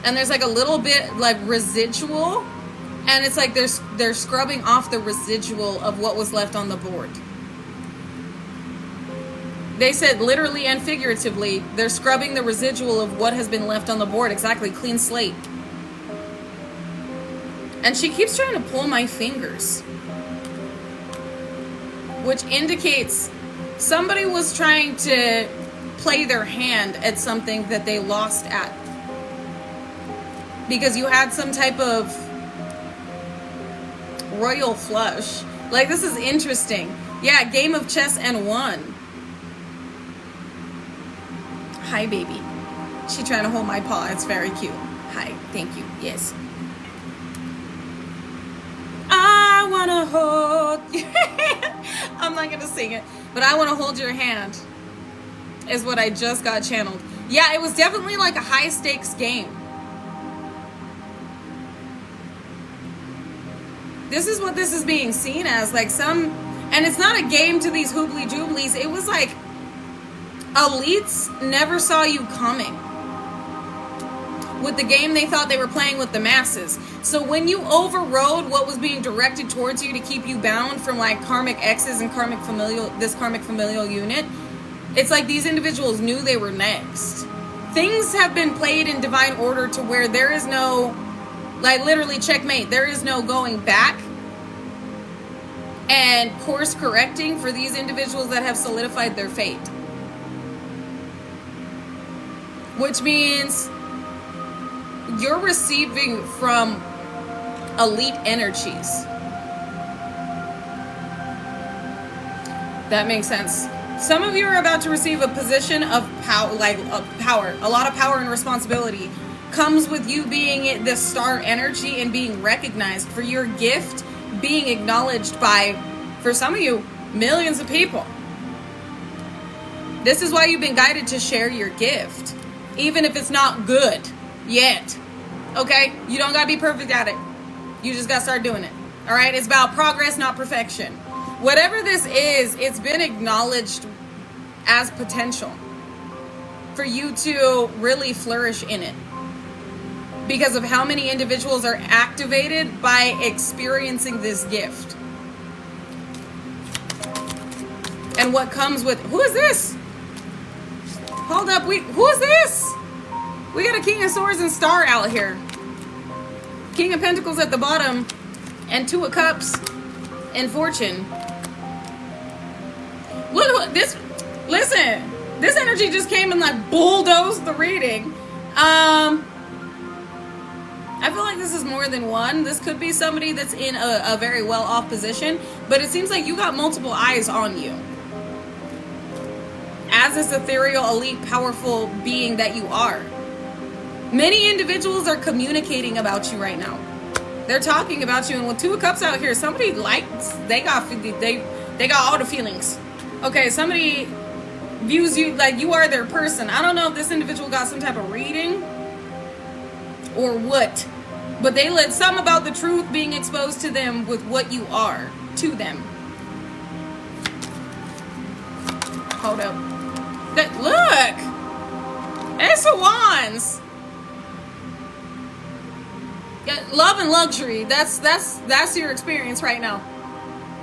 And there's like a little bit like residual. And it's like they're scrubbing off the residual of what was left on the board. They said literally and figuratively, they're scrubbing the residual of what has been left on the board. Exactly, clean slate. And she keeps trying to pull my fingers. Which indicates somebody was trying to play their hand at something that they lost at. Because you had some type of royal flush. Like, this is interesting. Yeah, game of chess and won. Hi, baby. She trying to hold my paw. It's very cute. Hi, thank you. Yes. I want to hold... I'm not going to sing it. But I want to hold your hand. Is what I just got channeled. Yeah, it was definitely like a high stakes game. This is what this is being seen as. Like some... And it's not a game to these hoobly jooblies. It was like... Elites never saw you coming. With the game, they thought they were playing with the masses. So when you overrode what was being directed towards you to keep you bound from like karmic exes and this karmic familial unit, it's like these individuals knew they were next. Things have been played in divine order to where there is no, like literally checkmate. There is no going back and course correcting for these individuals that have solidified their fate. Which means you're receiving from elite energies. That makes sense. Some of you are about to receive a position of power, power. A lot of power and responsibility comes with you being the star energy and being recognized for your gift, being acknowledged by, for some of you, millions of people. This is why you've been guided to share your gift. Even if it's not good yet. Okay? You don't gotta be perfect at it. You just gotta start doing it. Alright? It's about progress, not perfection. Whatever this is, it's been acknowledged as potential for you to really flourish in it, because of how many individuals are activated by experiencing this gift. And what comes with, who is this? Hold up, who is this? We got a King of Swords and Star out here. King of Pentacles at the bottom, and Two of Cups and Fortune. Look, this, listen, this energy just came and like bulldozed the reading. I feel like this is more than one. This could be somebody that's in a very well-off position, but it seems like you got multiple eyes on you. As this ethereal, elite, powerful being that you are. Many individuals are communicating about you right now. They're talking about you, and with Two of Cups out here, somebody likes, they got all the feelings. Okay, somebody views you like you are their person. I don't know if this individual got some type of reading or what, but they let something about the truth being exposed to them with what you are to them. Hold up. Look, Ace of Wands. Love and luxury. That's your experience right now.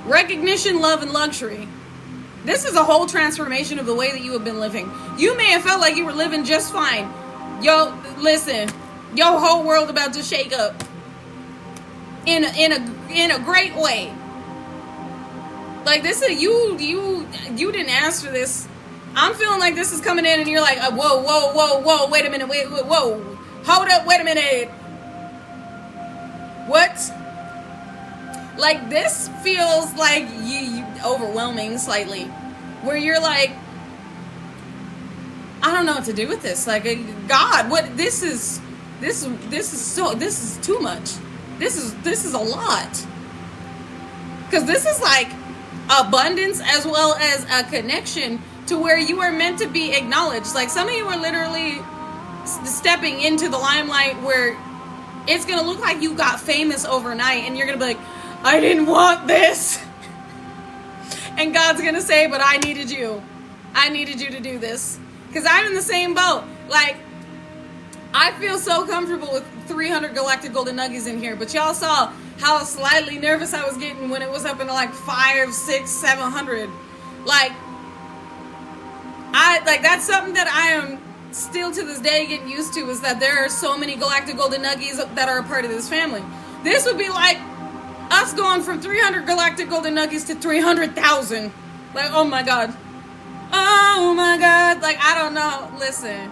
Recognition, love, and luxury. This is a whole transformation of the way that you have been living. You may have felt like you were living just fine. Yo, listen, your whole world about to shake up in a great way. Like this is you didn't ask for this. I'm feeling like this is coming in, and you're like, whoa, wait a minute, whoa, hold up, wait a minute. What? Like this feels like you overwhelming slightly, where you're like, I don't know what to do with this. Like, God, what this is too much. This is a lot. Because this is like abundance as well as a connection to where you are meant to be acknowledged. Like some of you are literally stepping into the limelight where it's going to look like you got famous overnight, and you're going to be like, I didn't want this. And God's going to say, but I needed you. I needed you to do this. Because I'm in the same boat. Like, I feel so comfortable with 300 galactic golden nuggies in here, but y'all saw how slightly nervous I was getting when it was up into like 500, 600, 700. Like that's something that I am still to this day getting used to, is that there are so many galactic golden nuggies that are a part of this family. This would be like us going from 300 galactic golden nuggies to 300,000. Like, oh my God. Oh my God. Like, I don't know. Listen.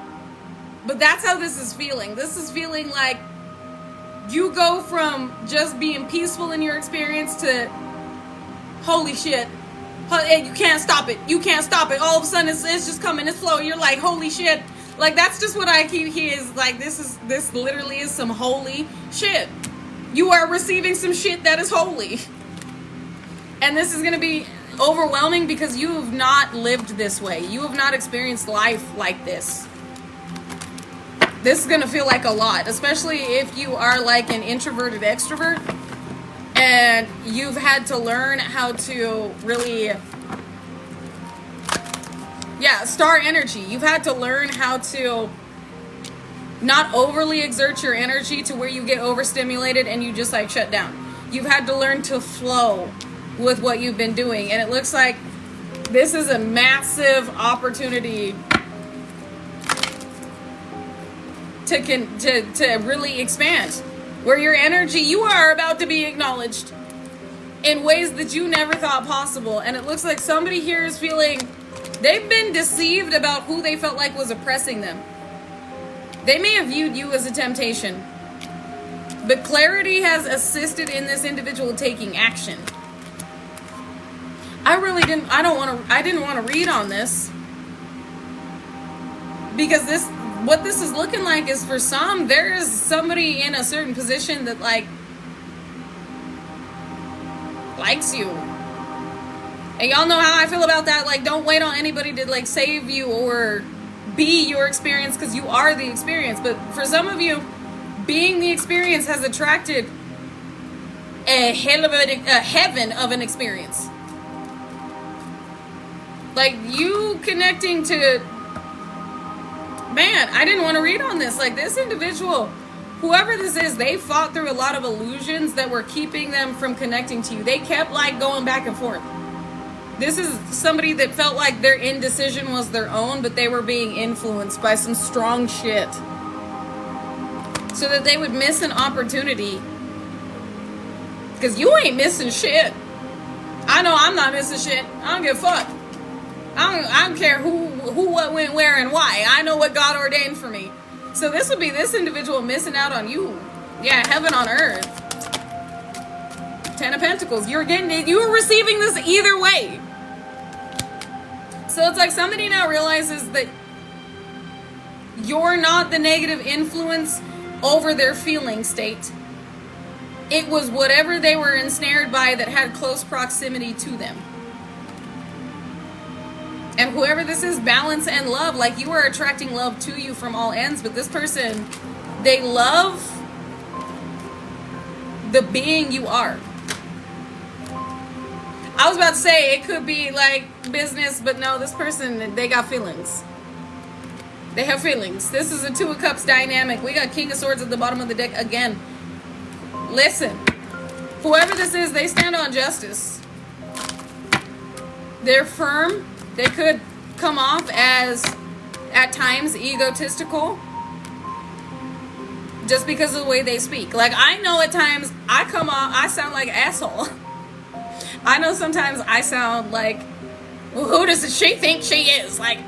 But that's how this is feeling. This is feeling like you go from just being peaceful in your experience to, holy shit. You can't stop it. You can't stop it. All of a sudden, it's just coming. It's slow. You're like, holy shit. Like, that's just what I keep hearing, is like, this literally is some holy shit. You are receiving some shit that is holy. And this is going to be overwhelming because you have not lived this way. You have not experienced life like this. This is going to feel like a lot, especially if you are like an introverted extrovert and you've had to learn how to really, star energy. You've had to learn how to not overly exert your energy to where you get overstimulated and you just like shut down. You've had to learn to flow with what you've been doing. And it looks like this is a massive opportunity to really expand, where your energy, you are about to be acknowledged in ways that you never thought possible. And it looks like somebody here is feeling they've been deceived about who they felt like was oppressing them. They may have viewed you as a temptation, but clarity has assisted in this individual taking action. I didn't want to read on this, because what this is looking like is, for some, there is somebody in a certain position that like likes you. And y'all know how I feel about that. Like, don't wait on anybody to like save you or be your experience, because you are the experience. But for some of you, being the experience has attracted a heaven of an experience. Like, you connecting to, man, I didn't want to read on this. Like, this individual, whoever this is, they fought through a lot of illusions that were keeping them from connecting to you. They kept, like, going back and forth. This is somebody that felt like their indecision was their own, but they were being influenced by some strong shit, so that they would miss an opportunity. Because you ain't missing shit. I know I'm not missing shit. I don't give a fuck. I don't care who, what, when, where, and why. I know what God ordained for me. So this would be this individual missing out on you. Yeah, heaven on earth. 10 of Pentacles. You're getting it. You were receiving this either way. So it's like somebody now realizes that you're not the negative influence over their feeling state. It was whatever they were ensnared by that had close proximity to them. And whoever this is, balance and love. Like, you are attracting love to you from all ends. But this person, they love the being you are. I was about to say it could be like business, but no, this person, they got feelings. They have feelings. This is a Two of Cups dynamic. We got King of Swords at the bottom of the deck again. Listen, whoever this is, they stand on justice. They're firm. They could come off as, at times, egotistical. Just because of the way they speak. Like, I know at times I sound like an asshole. I know sometimes I sound like, well, who does she think she is? Like,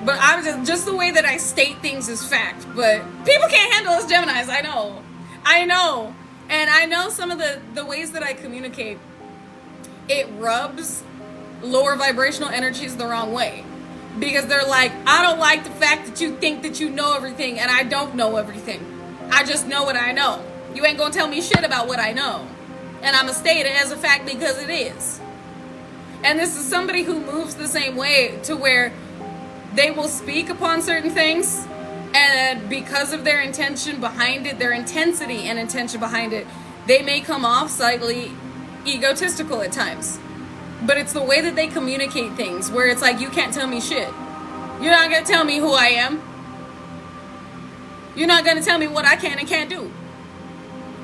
but I'm just the way that I state things is fact. But people can't handle us Geminis. I know. And I know some of the ways that I communicate, it rubs lower vibrational energies the wrong way. Because they're like, I don't like the fact that you think that you know everything, and I don't know everything. I just know what I know. You ain't gonna tell me shit about what I know. And I'm gonna state it as a fact because it is. And this is somebody who moves the same way, to where they will speak upon certain things, and because of their intention behind it, their intensity and intention behind it, they may come off slightly egotistical at times. But it's the way that they communicate things, where it's like, you can't tell me shit. You're not gonna tell me who I am. You're not gonna tell me what I can and can't do.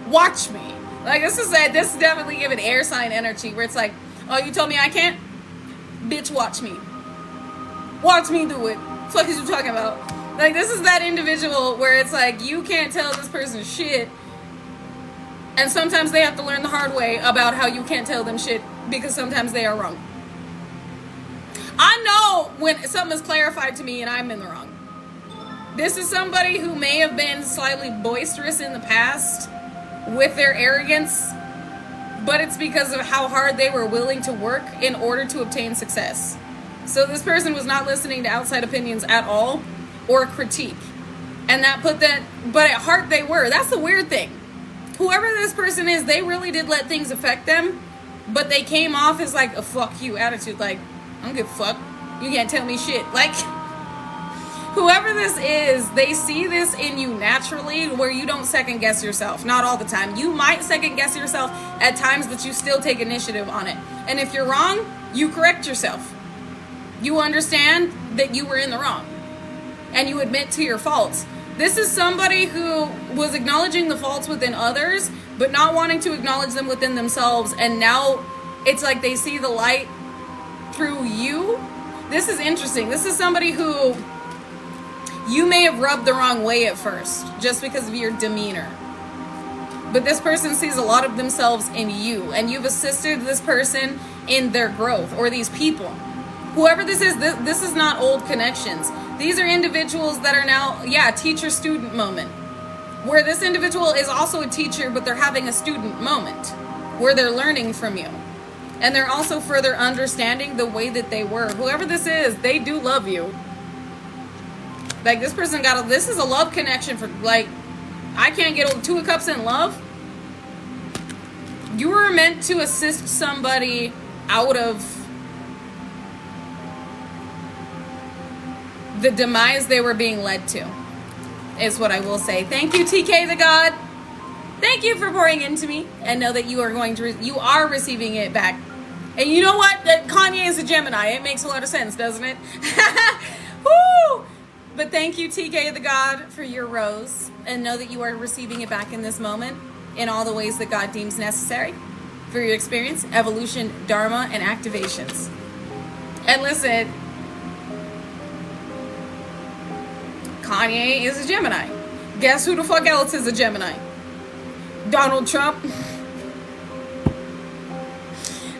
Watch me. Like, this is definitely giving air sign energy, where it's like, oh, you told me I can't? Bitch, watch me. Watch me do it. What the fuck is you talking about? Like, this is that individual where it's like, you can't tell this person shit. And sometimes they have to learn the hard way about how you can't tell them shit, because sometimes they are wrong. I know when something is clarified to me and I'm in the wrong. This is somebody who may have been slightly boisterous in the past with their arrogance, but it's because of how hard they were willing to work in order to obtain success. So this person was not listening to outside opinions at all, or critique. And that put that, but at heart they were. That's the weird thing. Whoever this person is, they really did let things affect them, but they came off as like a fuck you attitude. Like, I don't give a fuck. You can't tell me shit. Like, whoever this is, they see this in you naturally, where you don't second guess yourself. Not all the time. You might second guess yourself at times, but you still take initiative on it. And if you're wrong, you correct yourself. You understand that you were in the wrong, and you admit to your faults. This is somebody who was acknowledging the faults within others, but not wanting to acknowledge them within themselves. And now it's like they see the light through you. This is interesting. This is somebody who you may have rubbed the wrong way at first, just because of your demeanor. But this person sees a lot of themselves in you, and you've assisted this person in their growth, or these people. Whoever this is, this is not old connections. These are individuals that are now, teacher-student moment. Where this individual is also a teacher, but they're having a student moment, where they're learning from you. And they're also further understanding the way that they were. Whoever this is, they do love you. Like, this person this is a love connection for, like, I can't get Two of Cups in love. You were meant to assist somebody out of the demise they were being led to, is what I will say. Thank you, TK the God. Thank you for pouring into me, and know that you are receiving it back And you know what? That Kanye is a Gemini. It makes a lot of sense, doesn't it? Woo! But thank you, TK the God, for your rose. And know that you are receiving it back in this moment in all the ways that God deems necessary for your experience, evolution, dharma, and activations. And listen, Kanye is a Gemini. Guess who the fuck else is a Gemini? Donald Trump.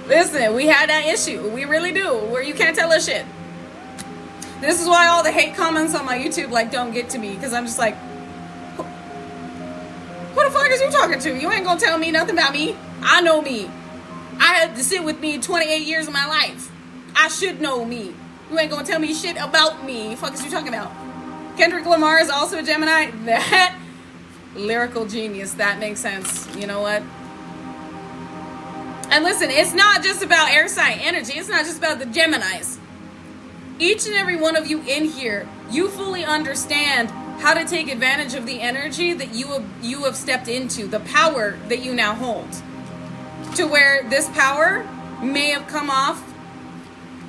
Listen, we had that issue. We really do. Where you can't tell us shit. This is why all the hate comments on my YouTube like don't get to me. Because I'm just like, who the fuck is you talking to? You ain't gonna tell me nothing about me. I know me. I had to sit with me 28 years of my life. I should know me. You ain't gonna tell me shit about me. Fuck is you talking about? Kendrick Lamar is also a Gemini. That lyrical genius. That makes sense. You know what? And listen, it's not just about air sign energy. It's not just about the Geminis. Each and every one of you in here, you fully understand how to take advantage of the energy that you have stepped into, the power that you now hold. To where this power may have come off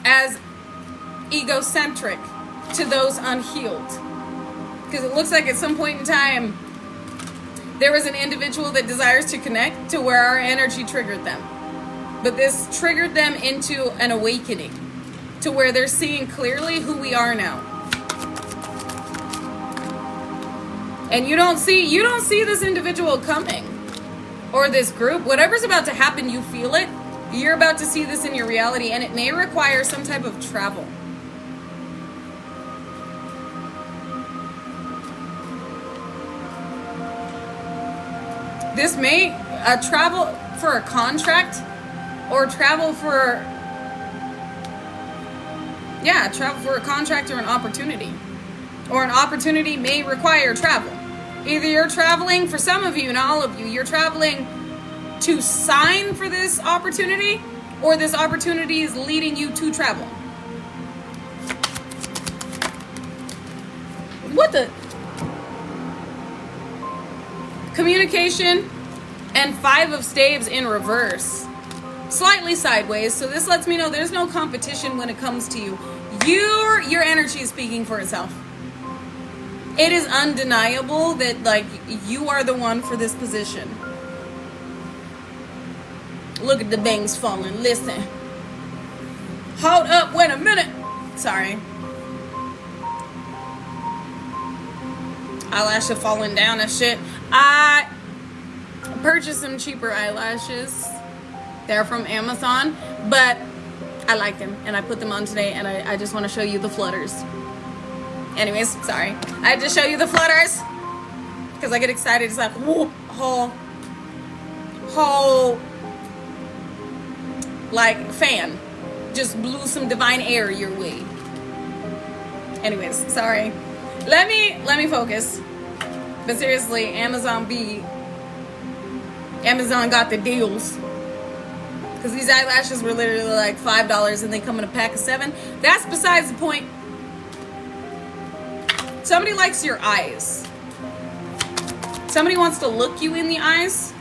as egocentric to those unhealed. Because it looks like at some point in time, there was an individual that desires to connect to where our energy triggered them. But this triggered them into an awakening to where they're seeing clearly who we are now. And you don't see this individual coming or this group. Whatever's about to happen, you feel it. You're about to see this in your reality, and it may require some type of travel. This may travel for a contract or travel for a contract or an opportunity. Or an opportunity may require travel. Either you're traveling, for some of you, not all of you, you're traveling to sign for this opportunity, or this opportunity is leading you to travel. What the? Communication and 5 of staves in reverse. Slightly sideways, so this lets me know there's no competition when it comes to you. Your energy is speaking for itself. It is undeniable that like you are the one for this position. Look at the bangs falling. Listen. Hold up, wait a minute. Sorry. Eyelash are falling down and shit. I purchased some cheaper eyelashes. They're from Amazon, but I like them and I put them on today, and I just want to show you the flutters. Anyways, sorry. I had to show you the flutters because I get excited. It's like, whoop, whole like fan just blew some divine air your way. Anyways, sorry. Let me focus. But seriously, Amazon got the deals. Because these eyelashes were literally like $5 and they come in a pack of 7. That's besides the point. Somebody likes your eyes. Somebody wants to look you in the eyes.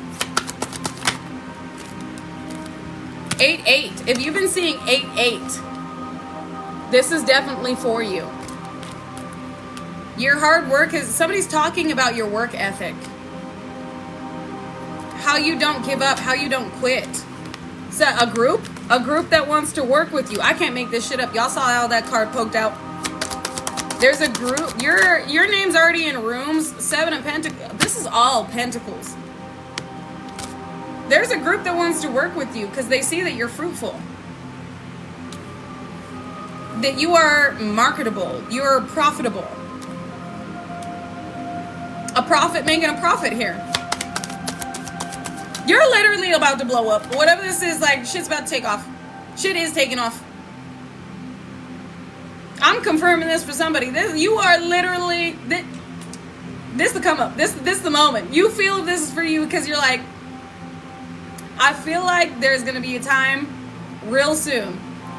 8-8. If you've been seeing 8-8, this is definitely for you. Your hard work is, somebody's talking about your work ethic. How you don't give up, how you don't quit. So a group that wants to work with you. I can't make this shit up. Y'all saw how that card poked out. There's a group. Your name's already in rooms. 7 of Pentacles. This is all Pentacles. There's a group that wants to work with you because they see that you're fruitful. That you are marketable. You're profitable. A prophet making a profit here. You're literally about to blow up. Whatever this is, like, shit's about to take off. Shit is taking off. I'm confirming this for somebody. You are literally, this the come up. This the moment. You feel this is for you because you're like, I feel like there's going to be a time real soon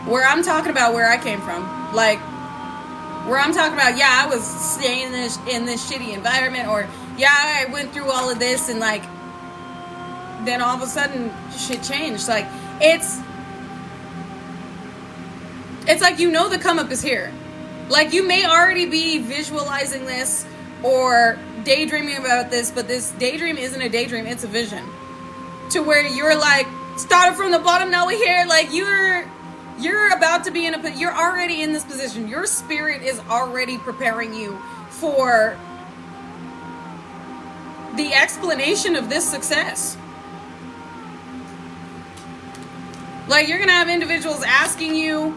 where I'm talking about where I came from. Like, where I'm talking about, yeah, I was staying in this shitty environment, or yeah, I went through all of this, and like, then all of a sudden shit changed. Like, it's It's like, you know, the come up is here. Like, you may already be visualizing this or daydreaming about this, but this daydream isn't a daydream, it's a vision. To where you're like, started from the bottom, now we're here. Like, you're about to be you're already in this position. Your spirit is already preparing you for the explanation of this success. Like, you're gonna have individuals asking you,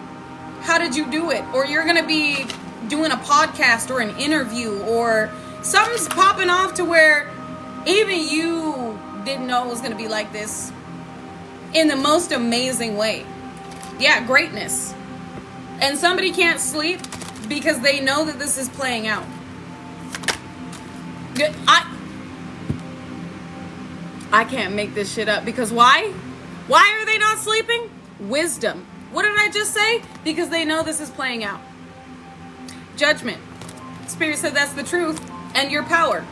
how did you do it? Or you're gonna be doing a podcast or an interview, or something's popping off to where even you didn't know it was gonna be like this, in the most amazing way. Yeah, greatness. And somebody can't sleep because they know that this is playing out. I can't make this shit up, because why? Why are they not sleeping? Wisdom. What did I just say? Because they know this is playing out. Judgment. Spirit said that's the truth, and your power.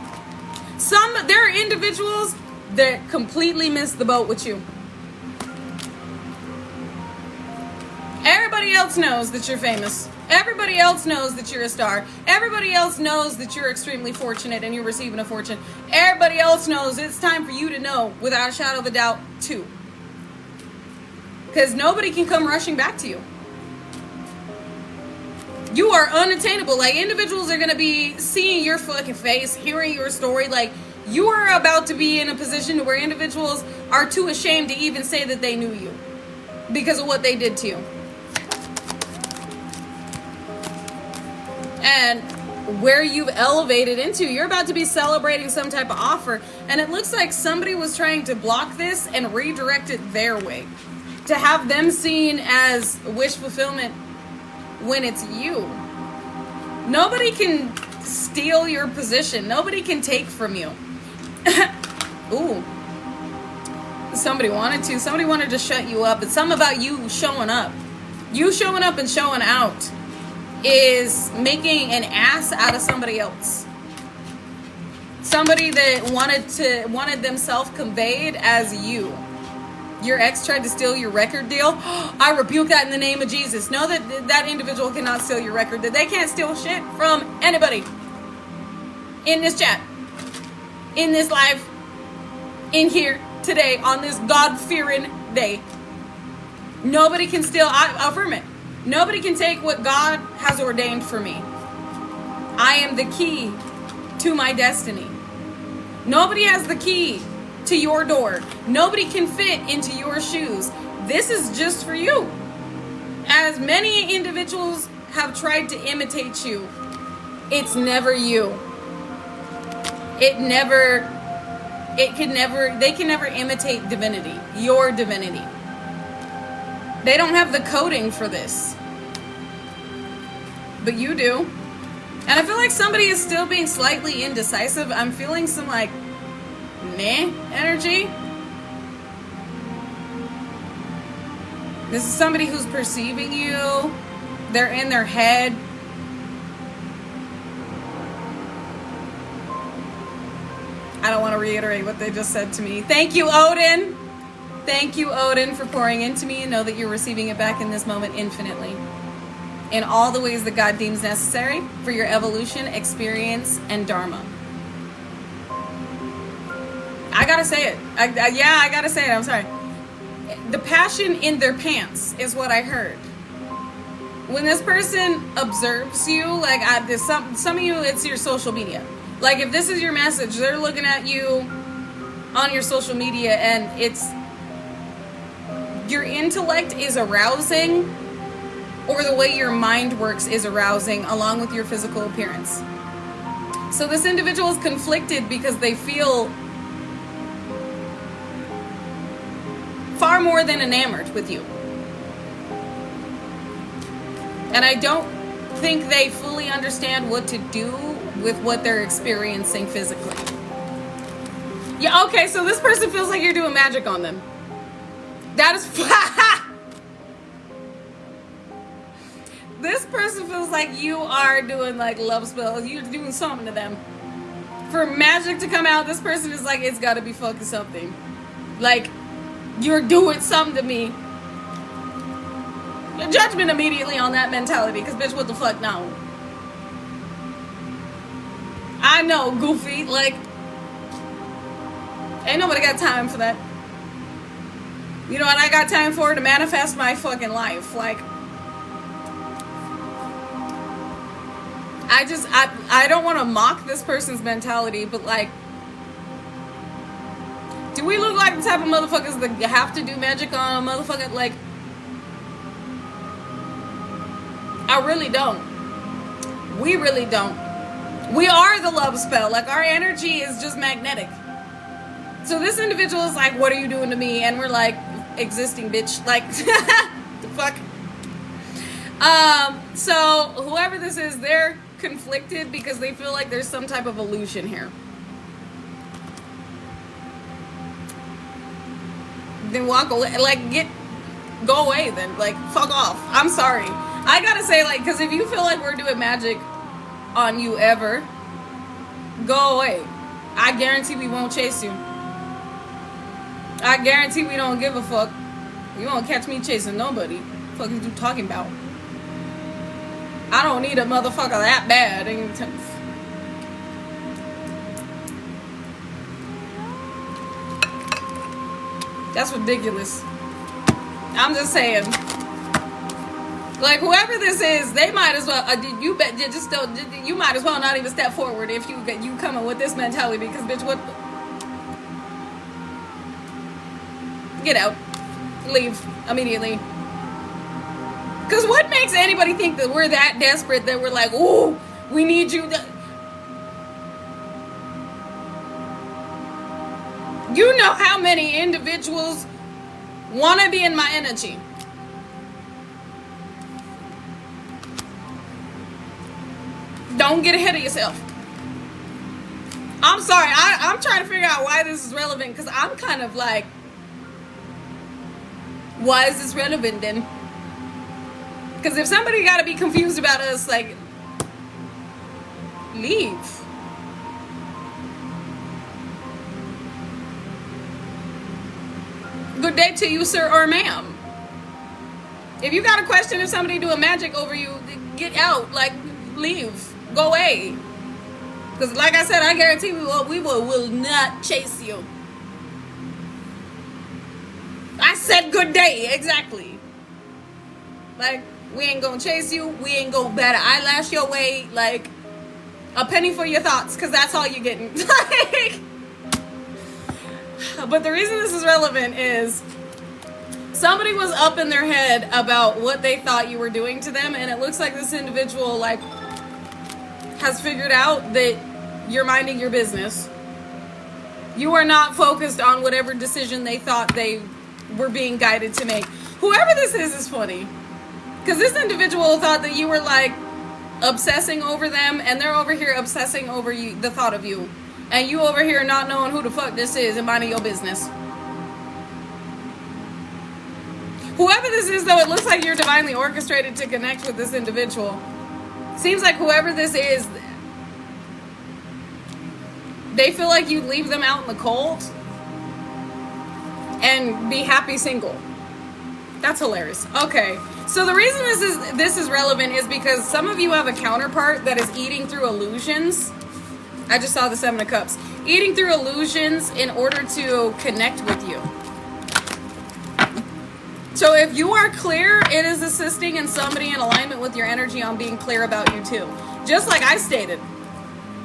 There are individuals that completely miss the boat with you. Everybody else knows that you're famous. Everybody else knows that you're a star. Everybody else knows that you're extremely fortunate and you're receiving a fortune. Everybody else knows it's time for you to know, without a shadow of a doubt, too. Because nobody can come rushing back to you. You are unattainable. Like, individuals are going to be seeing your fucking face, hearing your story. Like, you are about to be in a position where individuals are too ashamed to even say that they knew you because of what they did to you. And where you've elevated into, you're about to be celebrating some type of offer. And it looks like somebody was trying to block this and redirect it their way, to have them seen as wish fulfillment when it's you. Nobody can steal your position. Nobody can take from you. Ooh. Somebody wanted to. Somebody wanted to shut you up. It's something about you showing up. You showing up and showing out is making an ass out of somebody else. Somebody that wanted themselves conveyed as you. Your ex tried to steal your record deal. I rebuke that in the name of Jesus. Know that individual cannot steal your record. That they can't steal shit from anybody. In this chat, in this live, in here today, on this God-fearing day. Nobody can steal. I affirm it. Nobody can take what God has ordained for me. I am the key to my destiny. Nobody has the key to your door. Nobody can fit into your shoes. This is just for you. As many individuals have tried to imitate you, it's never you. They can never imitate divinity, your divinity. They don't have the coding for this. But you do. And I feel like somebody is still being slightly indecisive. I'm feeling some like meh energy. This is somebody who's perceiving you. They're in their head. I don't want to reiterate what they just said to me. Thank you, Odin. Thank you, Odin, for pouring into me, and know that you're receiving it back in this moment infinitely. In all the ways that God deems necessary for your evolution, experience, and dharma. I gotta say it. I gotta say it. I'm sorry. The passion in their pants is what I heard. When this person observes you, like some of you, it's your social media. Like, if this is your message, they're looking at you on your social media, and it's your intellect is arousing, or the way your mind works is arousing, along with your physical appearance. So this individual is conflicted because they feel far more than enamored with you. And I don't think they fully understand what to do with what they're experiencing physically. Yeah, okay, so this person feels like you're doing magic on them. That is... This person feels like you are doing like love spells. You're doing something to them. For magic to come out, this person is like, it's gotta be fucking something. Like, you're doing something to me. Judgment immediately on that mentality, because bitch, what the fuck, no. I know, goofy, like, ain't nobody got time for that. You know what I got time for? To manifest my fucking life. Like, I don't want to mock this person's mentality, but like, do we look like the type of motherfuckers that have to do magic on a motherfucker? Like, I really don't. We really don't. We are the love spell. Like, our energy is just magnetic. So this individual is like, what are you doing to me? And we're like, existing, bitch. Like, the fuck? So whoever this is, they're conflicted because they feel like there's some type of illusion here. Then walk away. Like, go away then. Like, fuck off. I'm sorry. I gotta say, like, because if you feel like we're doing magic on you ever, go away. I guarantee we won't chase you. I guarantee we don't give a fuck. You won't catch me chasing nobody. What the fuck is you talking about? I don't need a motherfucker that bad. That's ridiculous. I'm just saying. Like, whoever this is, they might as well. You might as well not even step forward if you coming with this mentality, because bitch, what? Get out. Leave immediately. Because what makes anybody think that we're that desperate that we're like, ooh, we need you to... You know how many individuals want to be in my energy. Don't get ahead of yourself. I'm sorry. I'm trying to figure out why this is relevant, because I'm kind of like, why is this relevant then? Because if somebody got to be confused about us, like, leave. Good day to you, sir or ma'am. If you got a question if somebody doing magic over you, get out. Like, leave. Go away. Because like I said, I guarantee we will not chase you. I said good day. Exactly. Like, we ain't gonna chase you. We ain't gonna bat an eyelash your way. Like, a penny for your thoughts, because that's all you're getting. Like, but the reason this is relevant is somebody was up in their head about what they thought you were doing to them, and it looks like this individual, like, has figured out that you're minding your business. You are not focused on whatever decision they thought they were being guided to make. Whoever this is funny. Because this individual thought that you were, like, obsessing over them, and they're over here obsessing over you, the thought of you. And you over here not knowing who the fuck this is and minding your business. Whoever this is, though, it looks like you're divinely orchestrated to connect with this individual. Seems like whoever this is, they feel like you'd leave them out in the cold and be happy single. That's hilarious. Okay. So the reason this is relevant is because some of you have a counterpart that is eating through illusions. I just saw the 7 of Cups. Eating through illusions in order to connect with you. So if you are clear, it is assisting in somebody in alignment with your energy on being clear about you too. Just like I stated.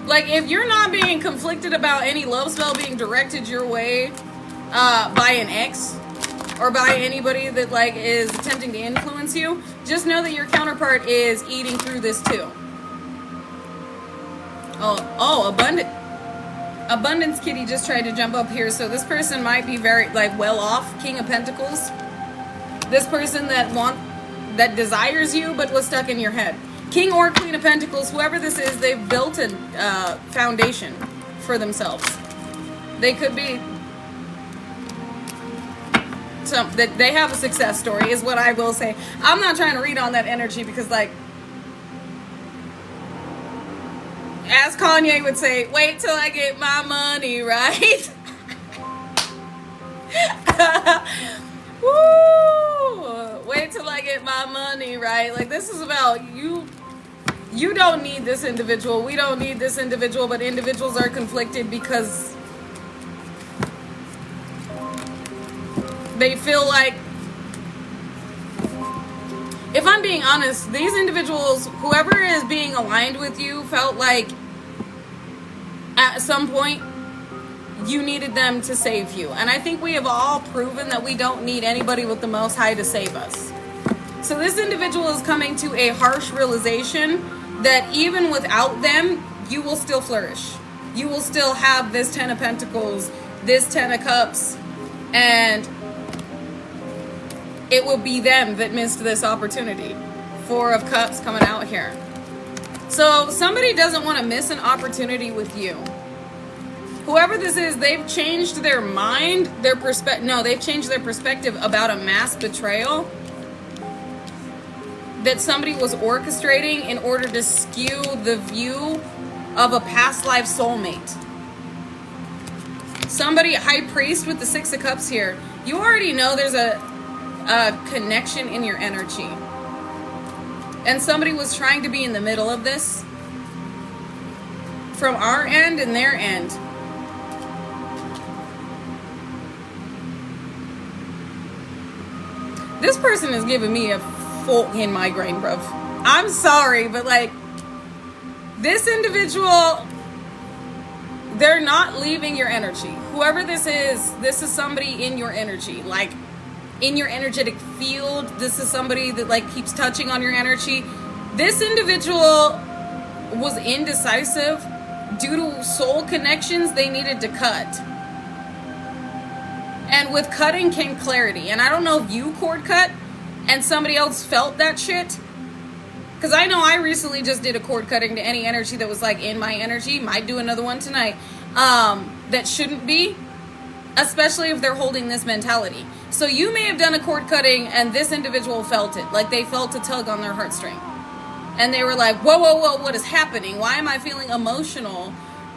Like, if you're not being conflicted about any love spell being directed your way by an ex or by anybody that, like, is attempting to influence you, just know that your counterpart is eating through this too. Oh, abundance kitty just tried to jump up here. So this person might be very, like, well off. King of Pentacles. This person that desires you but was stuck in your head. King or Queen of Pentacles, whoever this is, they've built a foundation for themselves. They could be that they have a success story, is what I will say. I'm not trying to read on that energy because, like, as Kanye would say, wait till I get my money, right? Woo! Wait till I get my right? Like, this is about you. You don't need this individual. We don't need this individual, but individuals are conflicted because they feel like, if I'm being honest, these individuals, whoever is being aligned with you, felt like at some point you needed them to save you. And I think we have all proven that we don't need anybody with the Most High to save us. So this individual is coming to a harsh realization that even without them, you will still flourish. You will still have this 10 of Pentacles, this 10 of Cups, and it will be them that missed this opportunity. 4 of Cups coming out here. So somebody doesn't want to miss an opportunity with you. Whoever this is, they've changed their mind, their perspective. No, they've changed their perspective about a mass betrayal that somebody was orchestrating in order to skew the view of a past life soulmate. Somebody, High Priest with the 6 of Cups here. You already know there's a connection in your energy. And somebody was trying to be in the middle of this from our end and their end. This person is giving me a fucking migraine, bruv. I'm sorry, but like, this individual, they're not leaving your energy. Whoever this is somebody in your energy, like in your energetic field. This is somebody that like keeps touching on your energy. This individual was indecisive due to soul connections they needed to cut. And with cutting came clarity. And I don't know if you cord cut and somebody else felt that shit. Because I know I recently just did a cord cutting to any energy that was like in my energy. Might do another one tonight. That shouldn't be. Especially if they're holding this mentality. So you may have done a cord cutting and this individual felt it. Like they felt a tug on their heartstring. And they were like, whoa, whoa, whoa, what is happening? Why am I feeling emotional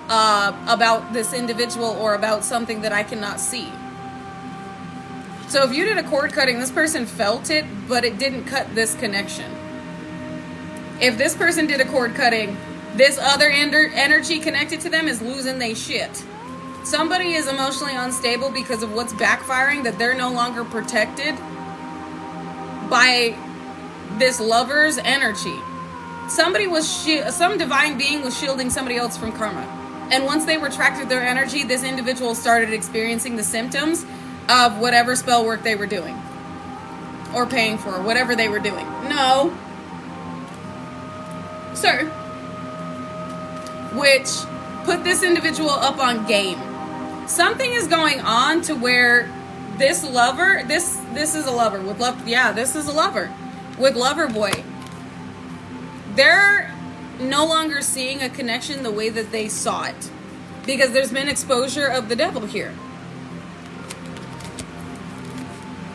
about this individual or about something that I cannot see? So if you did a cord cutting, this person felt it, but it didn't cut this connection. If this person did a cord cutting, this other energy connected to them is losing their shit. Somebody is emotionally unstable because of what's backfiring, that they're no longer protected by this lover's energy. Somebody was, some divine being was shielding somebody else from karma. And once they retracted their energy, this individual started experiencing the symptoms of whatever spell work they were doing. Or paying for, whatever they were doing. No. Sir. Which put this individual up on game. Something is going on to where this lover, this is a lover with love. Yeah, this is a lover with lover boy. They're no longer seeing a connection the way that they saw it, because there's been exposure of the devil here.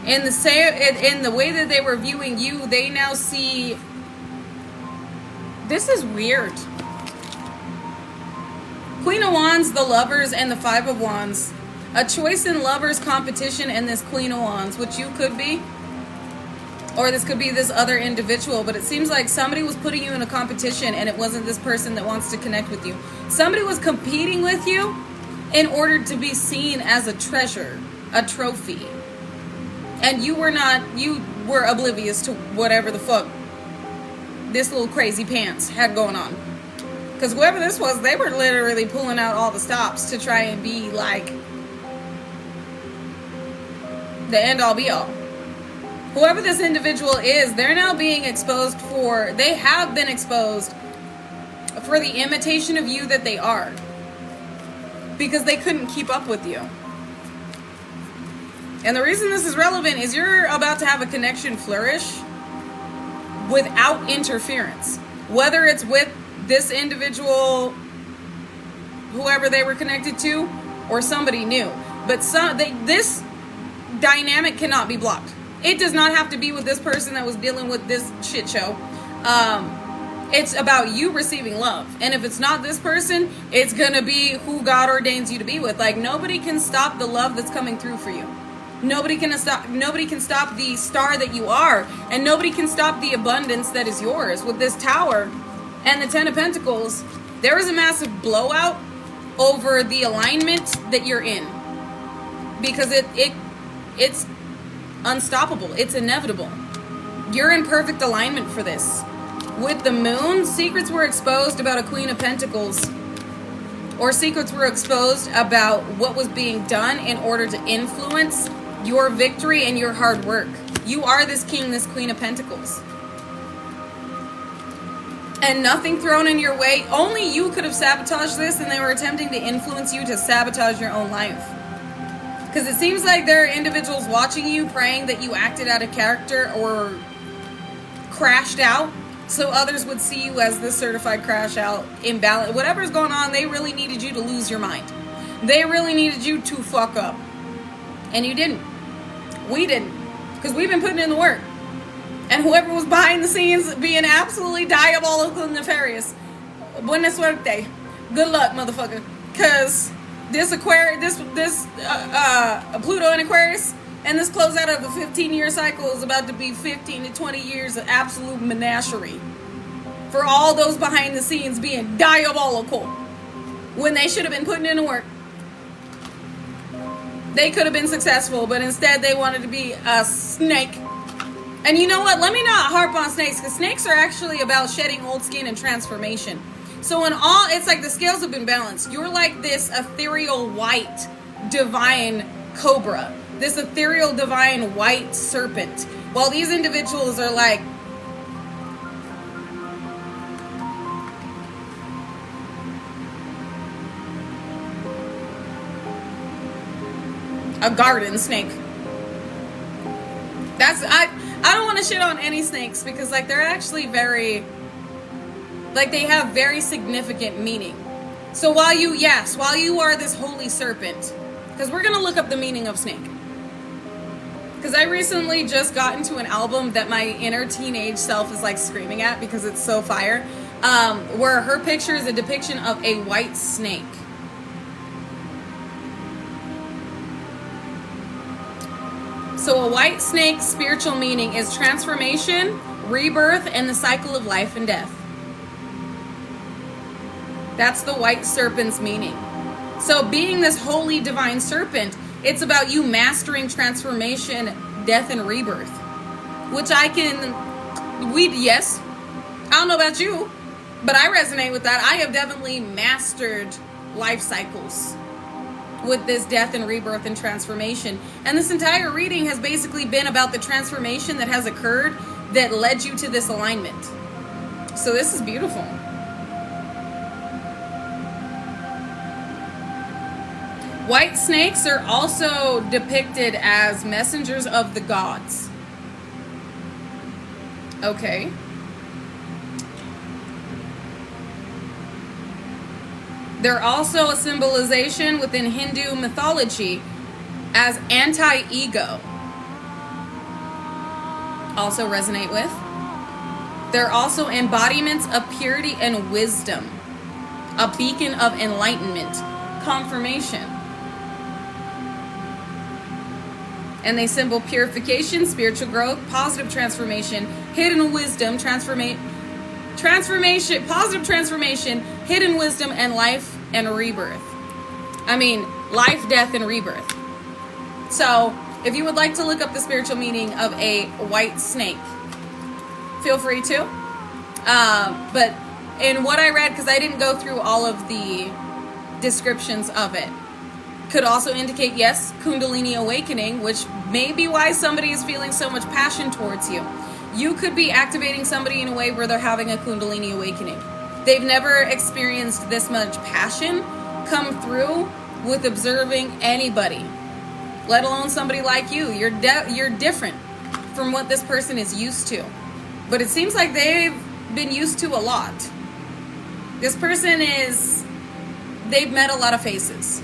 In the way that they were viewing you, they now see. This is weird. Queen of Wands, the Lovers, and the 5 of Wands. A choice in lovers competition and this Queen of Wands, which you could be. Or this could be this other individual. But it seems like somebody was putting you in a competition and it wasn't this person that wants to connect with you. Somebody was competing with you in order to be seen as a treasure, a trophy. And you were oblivious to whatever the fuck this little crazy pants had going on. Because whoever this was, they were literally pulling out all the stops to try and be like the end all be all. Whoever this individual is, they're now being exposed for, they have been exposed for the imitation of you that they are. Because they couldn't keep up with you. And the reason this is relevant is you're about to have a connection flourish without interference. Whether it's with this individual, whoever they were connected to, or somebody new. But this dynamic cannot be blocked. It does not have to be with this person that was dealing with this shit show. It's about you receiving love. And if it's not this person, it's going to be who God ordains you to be with. Like, nobody can stop the love that's coming through for you. Nobody can stop the star that you are, and nobody can stop the abundance that is yours. With this Tower and the Ten of Pentacles, there is a massive blowout over the alignment that you're in, because it's unstoppable. It's inevitable. You're in perfect alignment for this. With the Moon, secrets were exposed about a Queen of Pentacles, or secrets were exposed about what was being done in order to influence your victory and your hard work. You are this King, this Queen of Pentacles. And nothing thrown in your way. Only you could have sabotaged this, and they were attempting to influence you to sabotage your own life. Because it seems like there are individuals watching you, praying that you acted out of character or crashed out, so others would see you as this certified crash out, imbalance. Whatever's going on, they really needed you to lose your mind. They really needed you to fuck up. And you didn't. We didn't. Because we've been putting in the work. And whoever was behind the scenes being absolutely diabolical and nefarious, buena suerte. Good luck, motherfucker. Because this Aquarius, Pluto in Aquarius, and this closeout of a 15-year cycle is about to be 15 to 20 years of absolute menagerie. For all those behind the scenes being diabolical when they should have been putting in the work. They could have been successful, but instead they wanted to be a snake. And you know what? Let me not harp on snakes, because snakes are actually about shedding old skin and transformation. So in all, it's like the scales have been balanced. You're like this ethereal white divine cobra. This ethereal divine white serpent. While these individuals are like a garden snake. I don't want to shit on any snakes, because like they're actually very, like they have very significant meaning. So while you are this holy serpent, because we're going to look up the meaning of snake. Because I recently just got into an album that my inner teenage self is like screaming at because it's so fire. Where her picture is a depiction of a white snake. So a white snake's spiritual meaning is transformation, rebirth, and the cycle of life and death. That's the white serpent's meaning. So being this holy divine serpent, it's about you mastering transformation, death, and rebirth. Which yes. I don't know about you, but I resonate with that. I have definitely mastered life cycles with this death and rebirth and transformation. And this entire reading has basically been about the transformation that has occurred that led you to this alignment. So this is beautiful. White snakes are also depicted as messengers of the gods. Okay. They're also a symbolization within Hindu mythology as anti-ego. Also resonate with. They're also embodiments of purity and wisdom. A beacon of enlightenment. Confirmation. And they symbol purification, spiritual growth, positive transformation, hidden wisdom, transformation, positive transformation, hidden wisdom, and life and rebirth. I mean, life, death, and rebirth. So, if you would like to look up the spiritual meaning of a white snake, feel free to. But in what I read, because I didn't go through all of the descriptions of it, could also indicate, yes, Kundalini awakening, which may be why somebody is feeling so much passion towards you. You could be activating somebody in a way where they're having a Kundalini awakening. They've never experienced this much passion come through with observing anybody, let alone somebody like you. You're different from what this person is used to. But it seems like they've been used to a lot. This person they've met a lot of faces.